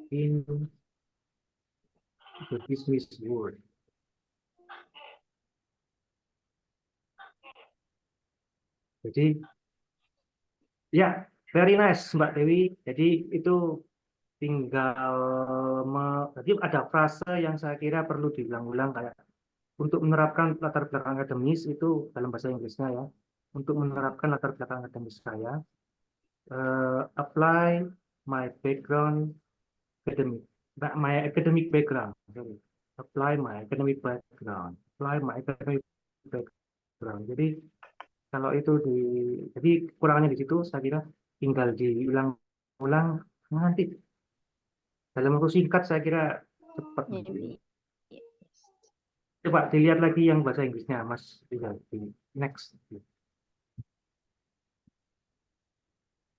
in the business world. Jadi, ya, very nice, Mbak Dewi. Jadi itu tinggal jadi ada frase yang saya kira perlu diulang-ulang kayak untuk menerapkan latar belakang akademis itu dalam bahasa Inggrisnya ya. Untuk menerapkan latar belakang akademis saya, apply my background academic, my academic background. Sorry. Apply my academic background. Apply my academic background. Jadi kalau itu jadi kekurangannya di situ saya kira tinggal diulang-ulang nanti dalam waktu singkat saya kira cepat nanti. Maybe. Yes. Coba dilihat lagi yang bahasa Inggrisnya, Mas Rizal. Next.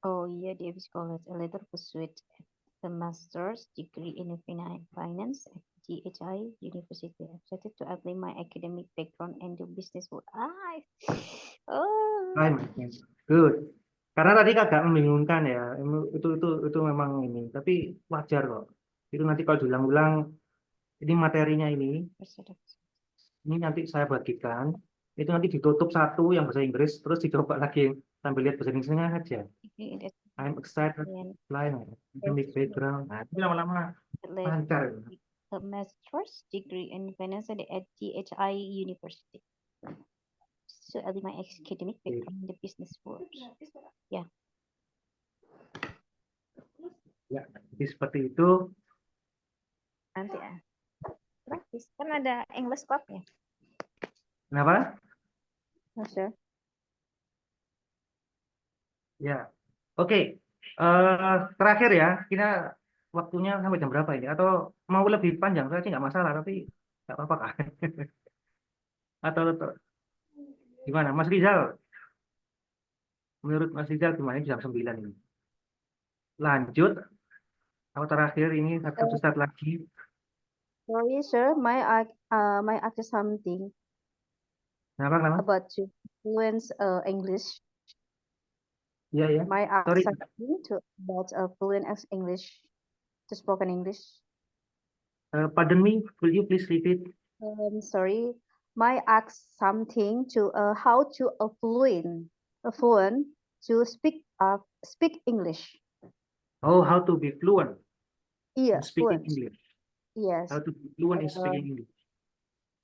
Oh yeah, Davis College. I later pursued the master's degree in finance at GHI University. I started to apply my academic background and the business world. Oh. Good. Karena tadi agak membingungkan ya. Itu memang ini, tapi wajar kok. Itu nanti kalau diulang-ulang, ini materinya ini nanti saya bagikan. Itu nanti ditutup satu yang bahasa Inggris, terus dicoba lagi sambil lihat bahasa Inggrisnya aja. I'm excited apply my academic background. Nah, itu lama-lama lancar. A master's degree in finance at GHI University. So I my academic background in the business world. Ya, jadi seperti itu. Nanti ya. Praktis. Kan ada English club ya? Kenapa? No, sir. Ya, oke. Terakhir ya, kita waktunya sampai jam berapa ini? Atau mau lebih panjang? Saya sih nggak masalah, tapi nggak apa-apa kan? Atau gimana? Mas Rizal, menurut Mas Rizal gimana jam 9 ini? Lanjut, atau terakhir ini satu start lagi? Sorry, sir. My ask something Kenapa? about to fluent English. Ya, ya. My Sorry. something to about fluent as English, to spoken English. Pardon me, will you please repeat? Sorry, my ask something to how to fluent to speak English. Oh, how to be fluent in Yeah, speaking fluent. English. Yes. How to be fluent in speaking English.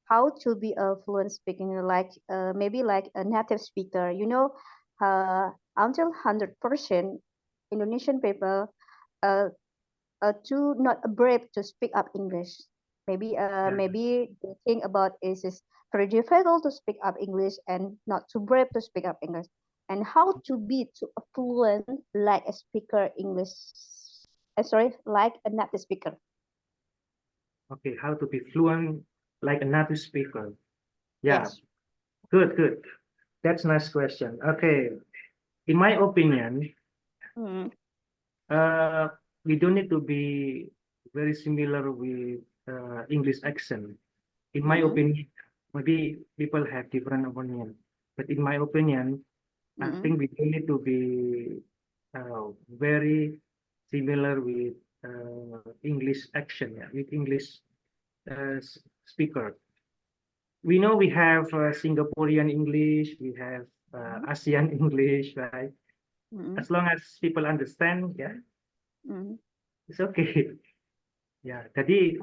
How to be a fluent speaking, like maybe like a native speaker. You know, until 100% Indonesian people too not brave to speak up English. Maybe Yeah. maybe the thing about is very difficult to speak up English and not too brave to speak up English. And how to be to a fluent like a speaker English. Sorry, like a native speaker. Okay, how to be fluent like a native speaker. Yeah, Yes. good, good. That's nice question. Okay, in my opinion, Mm, we don't need to be very similar with English accent. In my mm, opinion, maybe people have different opinion, but in my opinion, I mm, think we don't need to be very similar with English accent, yeah, with English speaker. We know we have Singaporean English, we have ASEAN English, right? mm, As long as people understand, ya, mm. it's okay. Ya, jadi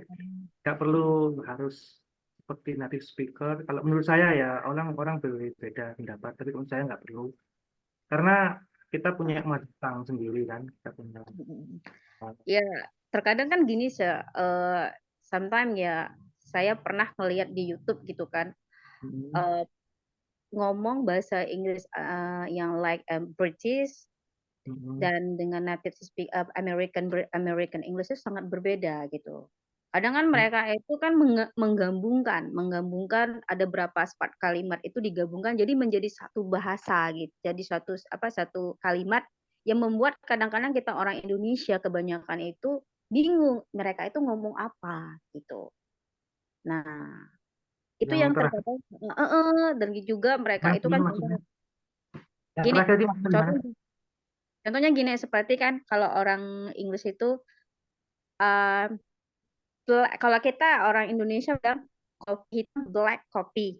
nggak perlu harus seperti native speaker. Kalau menurut saya ya, orang-orang berbeda pendapat, tapi menurut saya nggak perlu. Karena kita punya mother tongue sendiri kan, kita punya. Ya, terkadang kan gini sih, sometimes ya saya pernah ngelihat di YouTube gitu kan, ngomong bahasa Inggris yang like British dan dengan native speak American English itu sangat berbeda gitu. Kadang kan mereka itu kan menggabungkan ada berapa part kalimat itu digabungkan jadi menjadi satu bahasa gitu. Jadi satu kalimat yang membuat kadang-kadang kita orang Indonesia kebanyakan itu bingung mereka itu ngomong apa gitu. Nah, itu Yang yang terakhir, terkadang dan juga mereka itu kan maksudnya, yang gini, terakhir itu maksudnya gimana? contohnya gini seperti kan kalau orang Inggris itu uh, kalau kita orang Indonesia bilang kopi hitam black coffee,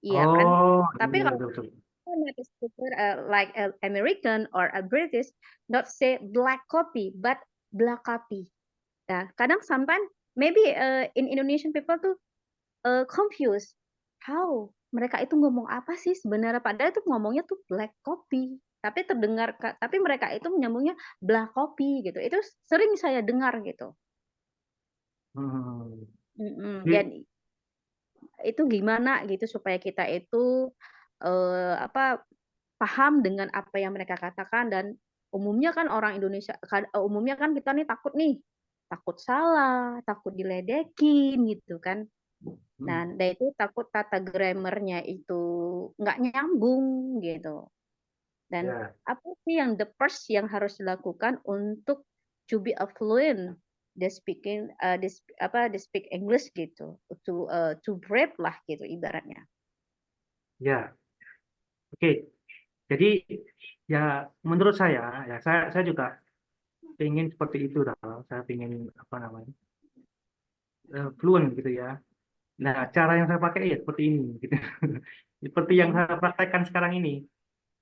iya kan? Oh, Tapi iya, kalau betul. native speaker like American or a British, not say black coffee but black coffee. Nah, kadang sometimes maybe in Indonesian people tuh confused how mereka itu ngomong apa sih sebenarnya padahal itu ngomongnya tuh black coffee tapi tapi mereka itu menyambungnya black coffee gitu itu sering saya dengar gitu. Hmm. Mm-mm. Jadi, Dan itu gimana gitu supaya kita itu paham dengan apa yang mereka katakan dan umumnya kan orang Indonesia umumnya kan kita nih takut salah, takut diledekin gitu kan. Nah, dan itu takut tata grammarnya itu nggak nyambung gitu. Dan ya, apa sih yang the first yang harus dilakukan untuk to be a fluent the speak English gitu, to brave lah gitu ibaratnya. ya, oke. Jadi ya menurut saya ya saya juga ingin seperti itu lah. Saya ingin apa namanya fluent gitu ya. Nah cara yang saya pakai ya seperti ini gitu. Seperti yang saya praktekkan sekarang ini.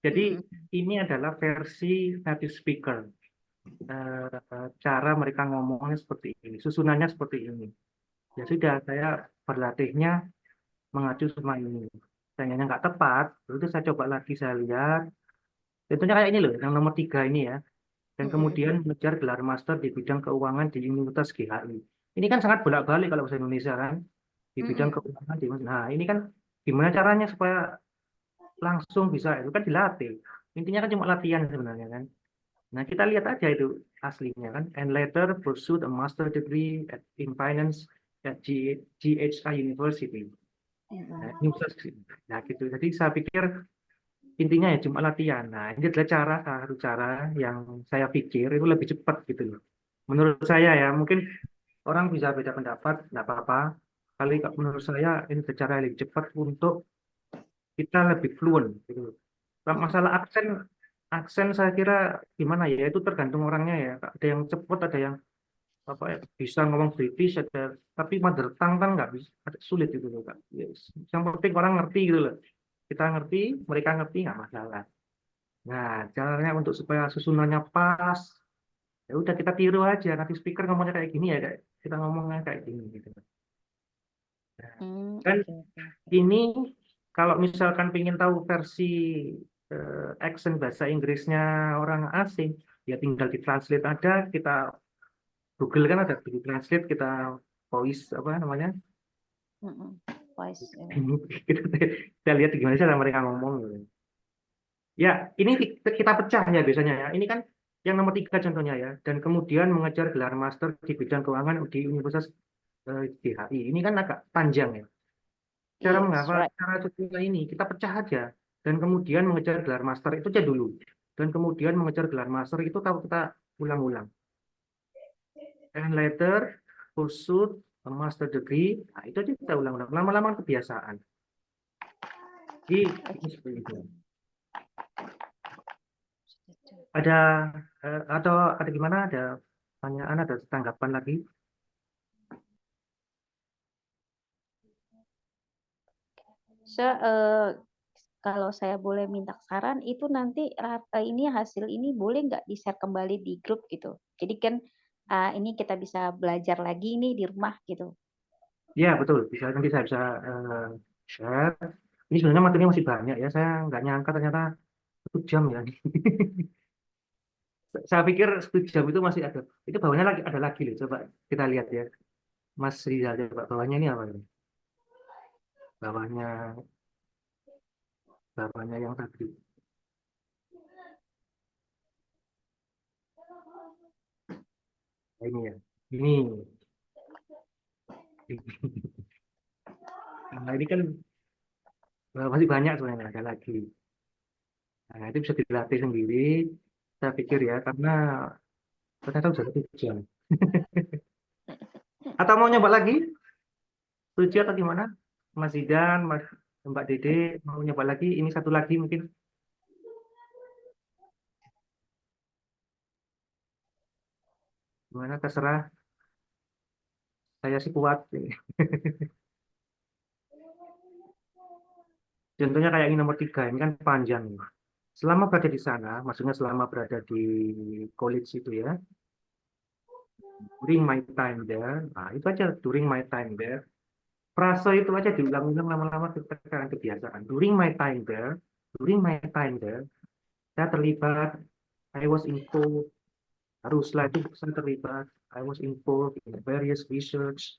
Jadi ini adalah versi native speaker. Cara mereka ngomongnya seperti ini, susunannya seperti ini. Ya sudah, saya berlatihnya mengacu sama ini. Sayangnya nggak tepat, itu saya coba lagi, saya lihat. Tentunya kayak ini loh, yang nomor 3 ini ya. Dan kemudian mengejar gelar master di bidang keuangan di Universitas GHI. Ini kan sangat bolak-balik kalau bahasa Indonesia kan. Di bidang keuangan di Nah, ini kan gimana caranya supaya langsung bisa, itu kan dilatih. Intinya kan cuma latihan sebenarnya kan. Nah, kita lihat aja itu aslinya kan. And later pursued a master degree in finance at GHI University. Nah, nah, gitu. Jadi saya pikir intinya ya cuma latihan. Nah, ini adalah salah satu cara yang saya pikir itu lebih cepat gitu loh. Menurut saya ya, mungkin orang bisa beda pendapat, nggak apa-apa. Kali menurut saya ini adalah cara yang lebih cepat untuk kita lebih fluent gitu loh. Masalah aksen aksen saya kira gimana ya, itu tergantung orangnya ya. Ada yang cepat, ada yang apa ya, bisa ngomong British, ada tapi mother tongue kan nggak bisa, sulit itu loh Kak. Yes. Yang penting orang ngerti gitu loh. Kita ngerti, mereka ngerti nggak masalah. Nah, caranya untuk supaya susunannya pas, ya udah kita tiru aja. Nanti speaker ngomongnya kayak gini ya, kayak kita ngomongnya kayak gini gitu. Dan Oke. ini kalau misalkan ingin tahu versi accent bahasa Inggrisnya orang asing, ya tinggal ditranslate ada, kita Google kan ada Google Translate, kita voice apa namanya, Voice. kita, kita lihat gimana cara mereka ngomong gitu. Ya, ini kita pecah ya biasanya ya. Ini kan yang nomor 3 contohnya ya. Dan kemudian mengejar gelar master di bidang keuangan di Universitas DHI. Ini kan agak panjang ya. Cara Yes, menghafal right. cara seperti ini kita pecah aja. Dan kemudian mengejar gelar master itu aja dulu. Dan kemudian mengejar gelar master itu tahu kita ulang-ulang. And later pursuit a master degree. Nah, itu aja kita ulang-ulang. Lama-lama kebiasaan. Jadi ini seperti itu. Ada atau ada gimana? Ada pertanyaan, ada tanggapan lagi? So, kalau saya boleh minta saran, itu nanti ini hasil ini boleh nggak di-share kembali di grup gitu. Jadi kan ini kita bisa belajar lagi nih di rumah gitu. Ya betul. Bisa nanti saya bisa share. Ini sebenarnya materinya masih banyak ya. Saya nggak nyangka ternyata 1 jam ya. Saya pikir 1 jam itu masih ada. Itu bawahnya lagi ada lagi loh. Coba kita lihat ya. Mas Rizal, coba bawahnya ini apa ini? Bawahnya yang tadi. Nah, ini ya. Ini. Nah, ini kan masih banyak sebenarnya ada lagi. Nah, itu bisa dilatih sendiri. Saya pikir ya, karena ternyata sudah 1 jam. Atau mau nyoba lagi? Setuju atau gimana? Mas Zidan, Mbak Dede, mau nyoba lagi? Ini satu lagi mungkin. Gimana? Terserah. Saya sih kuat. Contohnya kayak ini nomor 3, ini kan panjang. Selama berada di sana, maksudnya selama berada di college itu ya, during my time there, nah itu aja during my time there. Frase itu aja diulang-ulang lama-lama kita sekarang kebiasaan. During my time there, saya terlibat, I was involved, haruslah itu saya terlibat, I was involved in various research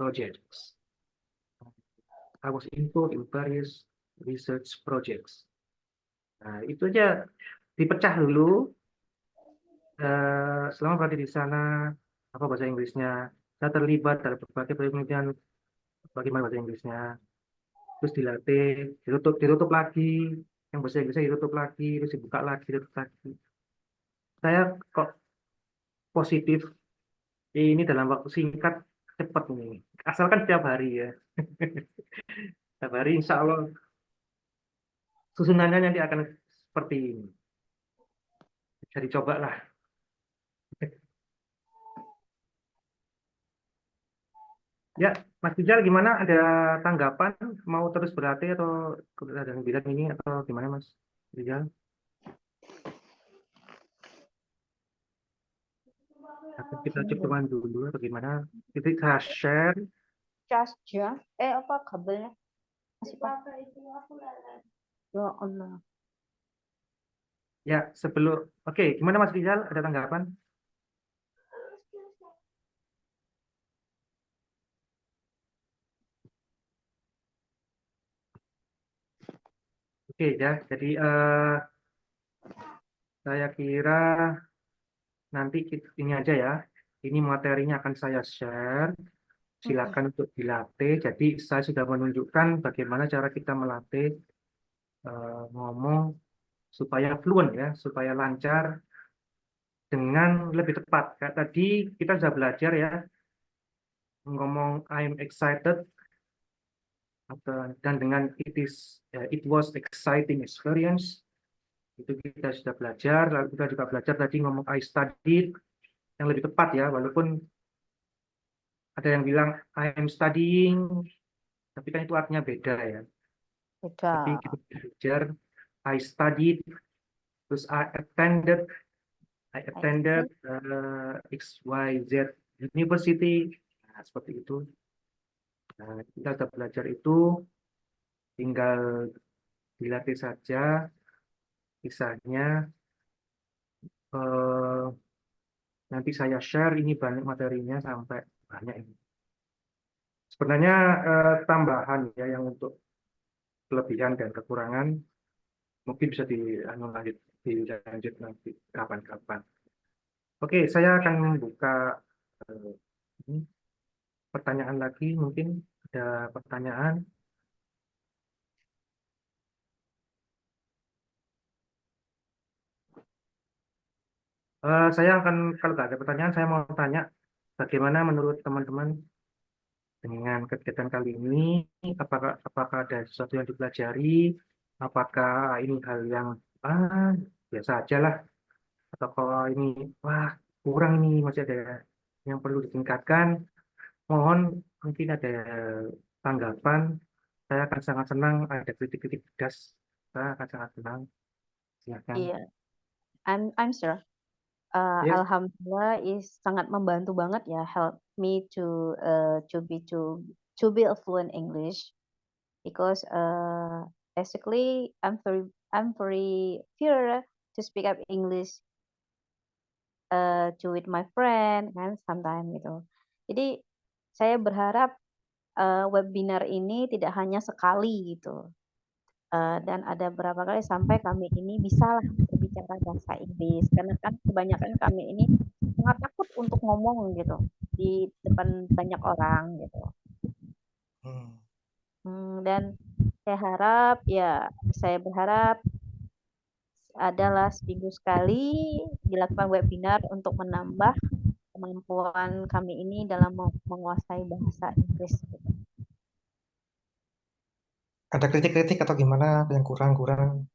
projects. I was involved in various research projects. Nah, itu aja dipecah dulu. Selama berada di sana, apa bahasa Inggrisnya? Saya terlibat dalam berbagai penelitian, bagaimana bahasa Inggrisnya? Terus dilatih, ditutup lagi, yang bahasa Inggrisnya ditutup lagi, terus dibuka lagi, ditutup lagi. Saya kok positif, ini dalam waktu singkat, cepat ini. Asalkan setiap hari ya. Setiap hari insya Allah susunannya nanti akan seperti ini. Bisa dicoba lah. Ya, Mas Rizal gimana? Ada tanggapan? Mau terus berlatih atau ada yang bilang ini atau gimana Mas Rizal? Atau kita cukupkan dulu atau gimana? Kita share. Casnya, apa kabelnya? Masih pakai itu aku lalat. Ya Allah. Ya, sebelum oke, gimana Mas Rizal? Ada tanggapan? Oke ya, jadi saya kira nanti ini aja ya. Ini materinya akan saya share. Silakan untuk dilatih. Jadi saya sudah menunjukkan bagaimana cara kita melatih ngomong supaya fluent ya, supaya lancar dengan lebih tepat. Kayak tadi kita sudah belajar ya ngomong I'm excited dan dengan it was exciting experience. Itu kita sudah belajar, lalu kita juga belajar tadi ngomong I studied, yang lebih tepat ya, walaupun ada yang bilang I am studying, tapi kan itu artinya beda ya. Tapi Beda. kita belajar I studied, terus I attended XYZ University, nah, seperti itu. Nah, kita sudah belajar itu, tinggal dilatih saja kisahnya. Eh, Nanti saya share ini banyak materinya sampai banyak ini. Sebenarnya tambahan ya yang untuk kelebihan dan kekurangan mungkin bisa dilanjut nanti kapan-kapan. Oke, saya akan membuka eh, ini, pertanyaan lagi, mungkin ada pertanyaan. Saya akan, kalau nggak ada pertanyaan, saya mau tanya bagaimana menurut teman-teman dengan kegiatan kali ini, apakah ada sesuatu yang dipelajari, apakah ini hal yang biasa aja lah, atau kalau ini wah kurang ini masih ada yang perlu ditingkatkan, mohon mungkin ada tanggapan. Saya akan sangat senang ada kritik-kritik pedas, saya akan sangat senang. Silakan. Iya, I'm sure. Yes. Alhamdulillah is sangat membantu banget ya, help me to be a fluent English because basically I'm very fear to speak up English to with my friend kan sometimes gitu. Jadi saya berharap webinar ini tidak hanya sekali gitu. Dan ada berapa kali sampai kami ini bisalah berbicara bahasa Inggris karena kan kebanyakan kami ini sangat takut untuk ngomong gitu di depan banyak orang gitu. Dan saya berharap adalah seminggu sekali dilakukan webinar untuk menambah kemampuan kami ini dalam menguasai bahasa Inggris. Gitu. Ada kritik-kritik atau gimana yang kurang-kurang?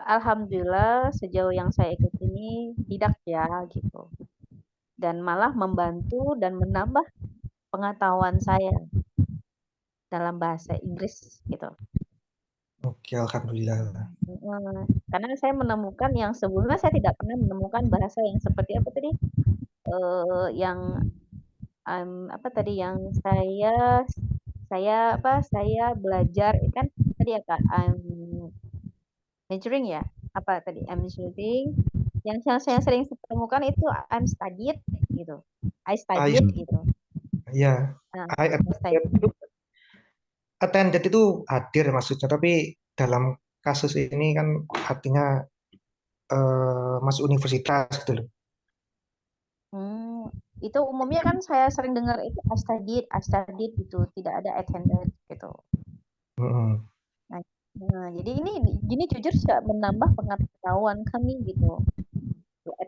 Alhamdulillah sejauh yang saya ikut ini tidak ya gitu. Dan malah membantu dan menambah pengetahuan saya dalam bahasa Inggris gitu. Oke, alhamdulillah. Karena saya menemukan yang sebelumnya saya tidak pernah menemukan bahasa yang seperti apa tadi, yang apa tadi yang saya belajar kan tadi ya Kak, I'm majoring ya apa tadi I'm majoring yang saya sering temukan itu I'm studied gitu, I studied gitu. Iya, I attended itu hadir maksudnya, tapi dalam kasus ini kan artinya masuk universitas gitu loh. Itu umumnya kan saya sering dengar itu I studied gitu, tidak ada attended gitu. Nah, jadi ini jujur sudah menambah pengetahuan kami gitu.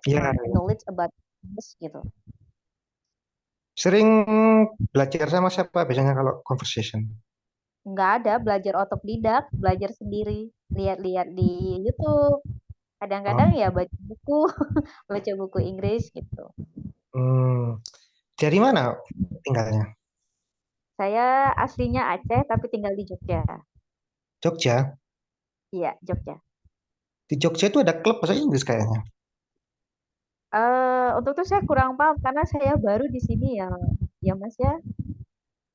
Iya. Knowledge about this gitu. Sering belajar sama siapa biasanya kalau conversation? Nggak ada, belajar otodidak, belajar sendiri, lihat-lihat di YouTube. Kadang-kadang ya baca buku, baca buku Inggris gitu. Dari mana tinggalnya? Saya aslinya Aceh tapi tinggal di Jogja. Jogja? Iya, Jogja. Di Jogja itu ada klub bahasa Inggris kayaknya. Untuk itu saya kurang paham karena saya baru di sini ya Mas ya.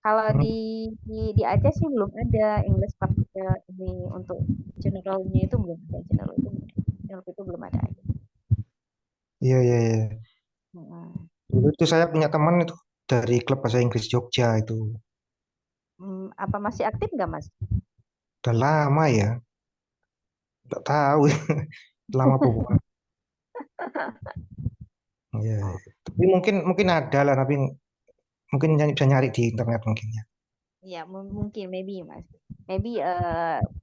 Kalau di Aceh sih belum ada English Club ini untuk generalnya itu belum ada, general itu belum ada. Iya. Dulu itu saya punya teman itu dari klub bahasa Inggris Jogja itu. Apa masih aktif nggak Mas? Udah lama ya. Nggak tahu. Lama pokoknya. Iya. Tapi mungkin ada lah, tapi mungkin bisa nyari di internet mungkin ya. Ya mungkin maybe Mas. Maybe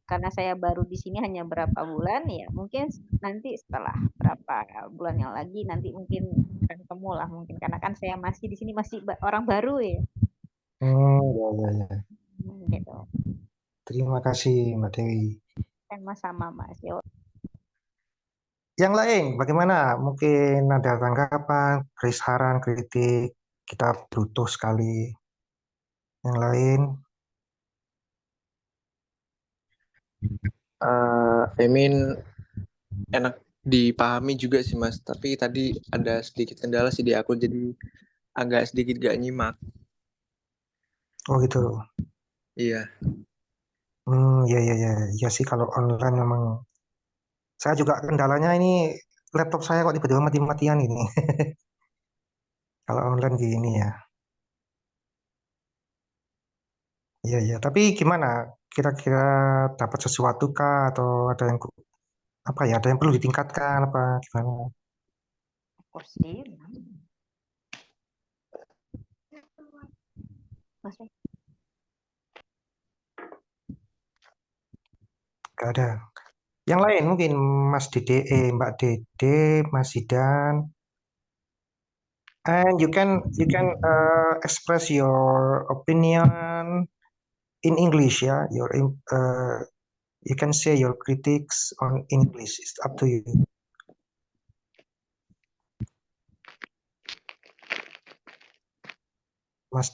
karena saya baru di sini hanya berapa bulan ya, mungkin nanti setelah berapa bulan yang lagi nanti mungkin akan ketemu lah mungkin karena kan saya masih di sini masih orang baru ya. Ya. Gitu. Terima kasih Mbak Dewi. Sama-sama Mas. Yo. Yang lain, bagaimana? Mungkin ada tanggapan, saran, kritik. Kita butuh sekali. Yang lain, I mean enak dipahami juga sih Mas, tapi tadi ada sedikit kendala sih di aku jadi agak sedikit gak nyimak. oh gitu. Iya. Ya, ya, ya, ya sih kalau online memang. Saya juga kendalanya ini laptop saya kok tiba-tiba mati-matian ini. Kalau online gini ya. Iya, ya. Tapi gimana? Kira-kira dapat sesuatu kah atau ada yang apa ya? Ada yang perlu ditingkatkan apa gimana? Kursi. Mas, Gak ada. Yang lain mungkin Mas Dede, Mbak Dede, Mas Zidan, and you can express your opinion in English ya. You can say your critics on English. It's up to you. Mas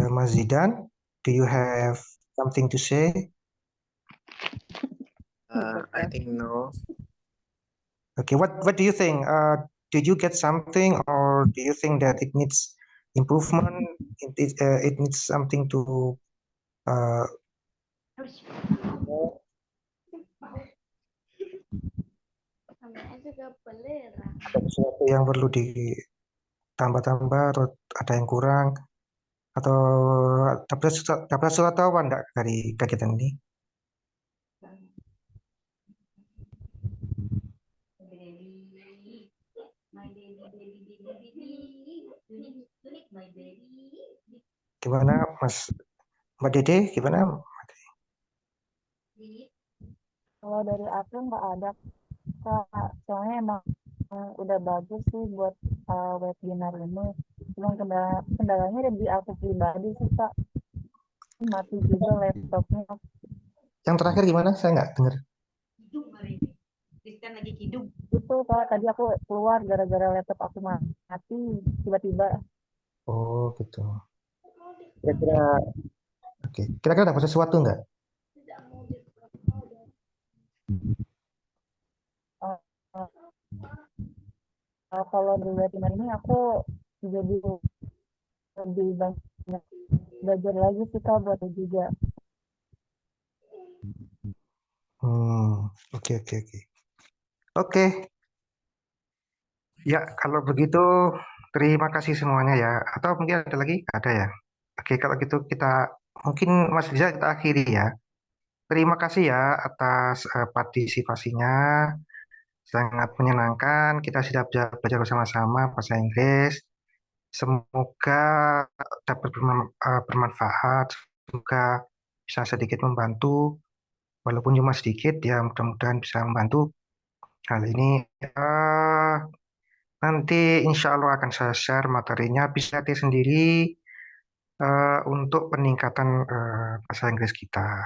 Mas Zidan, do you have something to say? I think no. Okay, what do you think? Did you get something, or do you think that it needs improvement? It needs something to uh, ada sesuatu yang perlu ditambah-tambah atau ada yang kurang atau dapat sesuatu apa enggak dari kegiatan ini? Gimana Mas Mbak Dede? Gimana? Kalau dari aku nggak ada Kak, soalnya emang udah bagus sih buat webinar ini. Cuma kendalanya ada di aku pribadi sih Kak, mati juga laptopnya. Yang terakhir gimana? Saya nggak dengar. Itu Kak, tadi aku keluar gara-gara laptop aku mati tiba-tiba. Oh gitu. Kira-kira oke. Kira-kira dapat sesuatu nggak? Eh, kalau di webinar ini aku jadi lebih banyak belajar lagi sih Kak buat juga. Oke oke oke. Oke, ya kalau begitu terima kasih semuanya ya. Atau mungkin ada lagi? Ada ya. Oke, kalau gitu kita mungkin Mas bisa kita akhiri ya. Terima kasih ya atas partisipasinya. Sangat menyenangkan. Kita sudah belajar bersama-sama bahasa Inggris. Semoga dapat bermanfaat. Semoga bisa sedikit membantu. Walaupun cuma sedikit ya mudah-mudahan bisa membantu hal ini. Eh, Nanti insya Allah akan saya share materinya. Bisa lihat sendiri untuk peningkatan bahasa Inggris kita.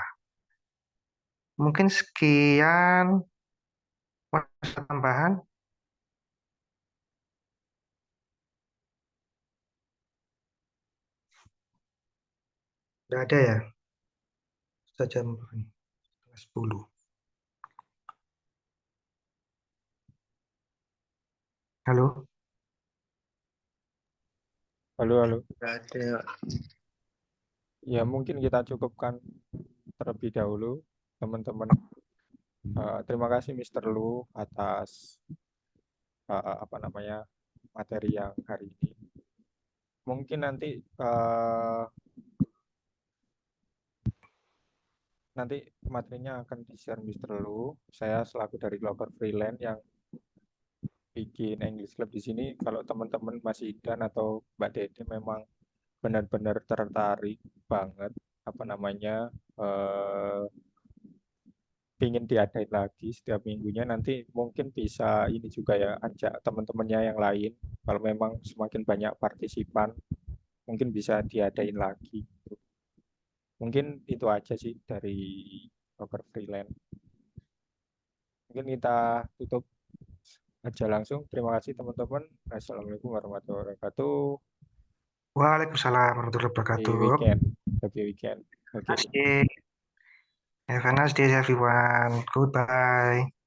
Mungkin sekian. Ada tambahan? Tidak ada ya? Sudah jam 10. Halo? Halo, halo. Gak ada. Ya, mungkin kita cukupkan terlebih dahulu, teman-teman. Terima kasih Mr. Lu atas apa namanya materi yang hari ini. Mungkin nanti materinya akan di-share Mr. Lu. Saya selaku dari Global Freelance yang bikin English Club di sini. Kalau teman-teman Mas Idan atau Mbak Dede memang benar-benar tertarik banget apa namanya ingin diadain lagi setiap minggunya, nanti mungkin bisa ini juga ya, ajak teman-temannya yang lain. Kalau memang semakin banyak partisipan, mungkin bisa diadain lagi. Mungkin itu aja sih dari Broker Freelance. Mungkin kita tutup aja langsung. Terima kasih teman-teman. Assalamualaikum warahmatullahi wabarakatuh. Waalaikumsalam warahmatullahi Happy wabarakatuh. weekend. Happy weekend. Oke. Terima kasih. Have a nice day everyone. Goodbye.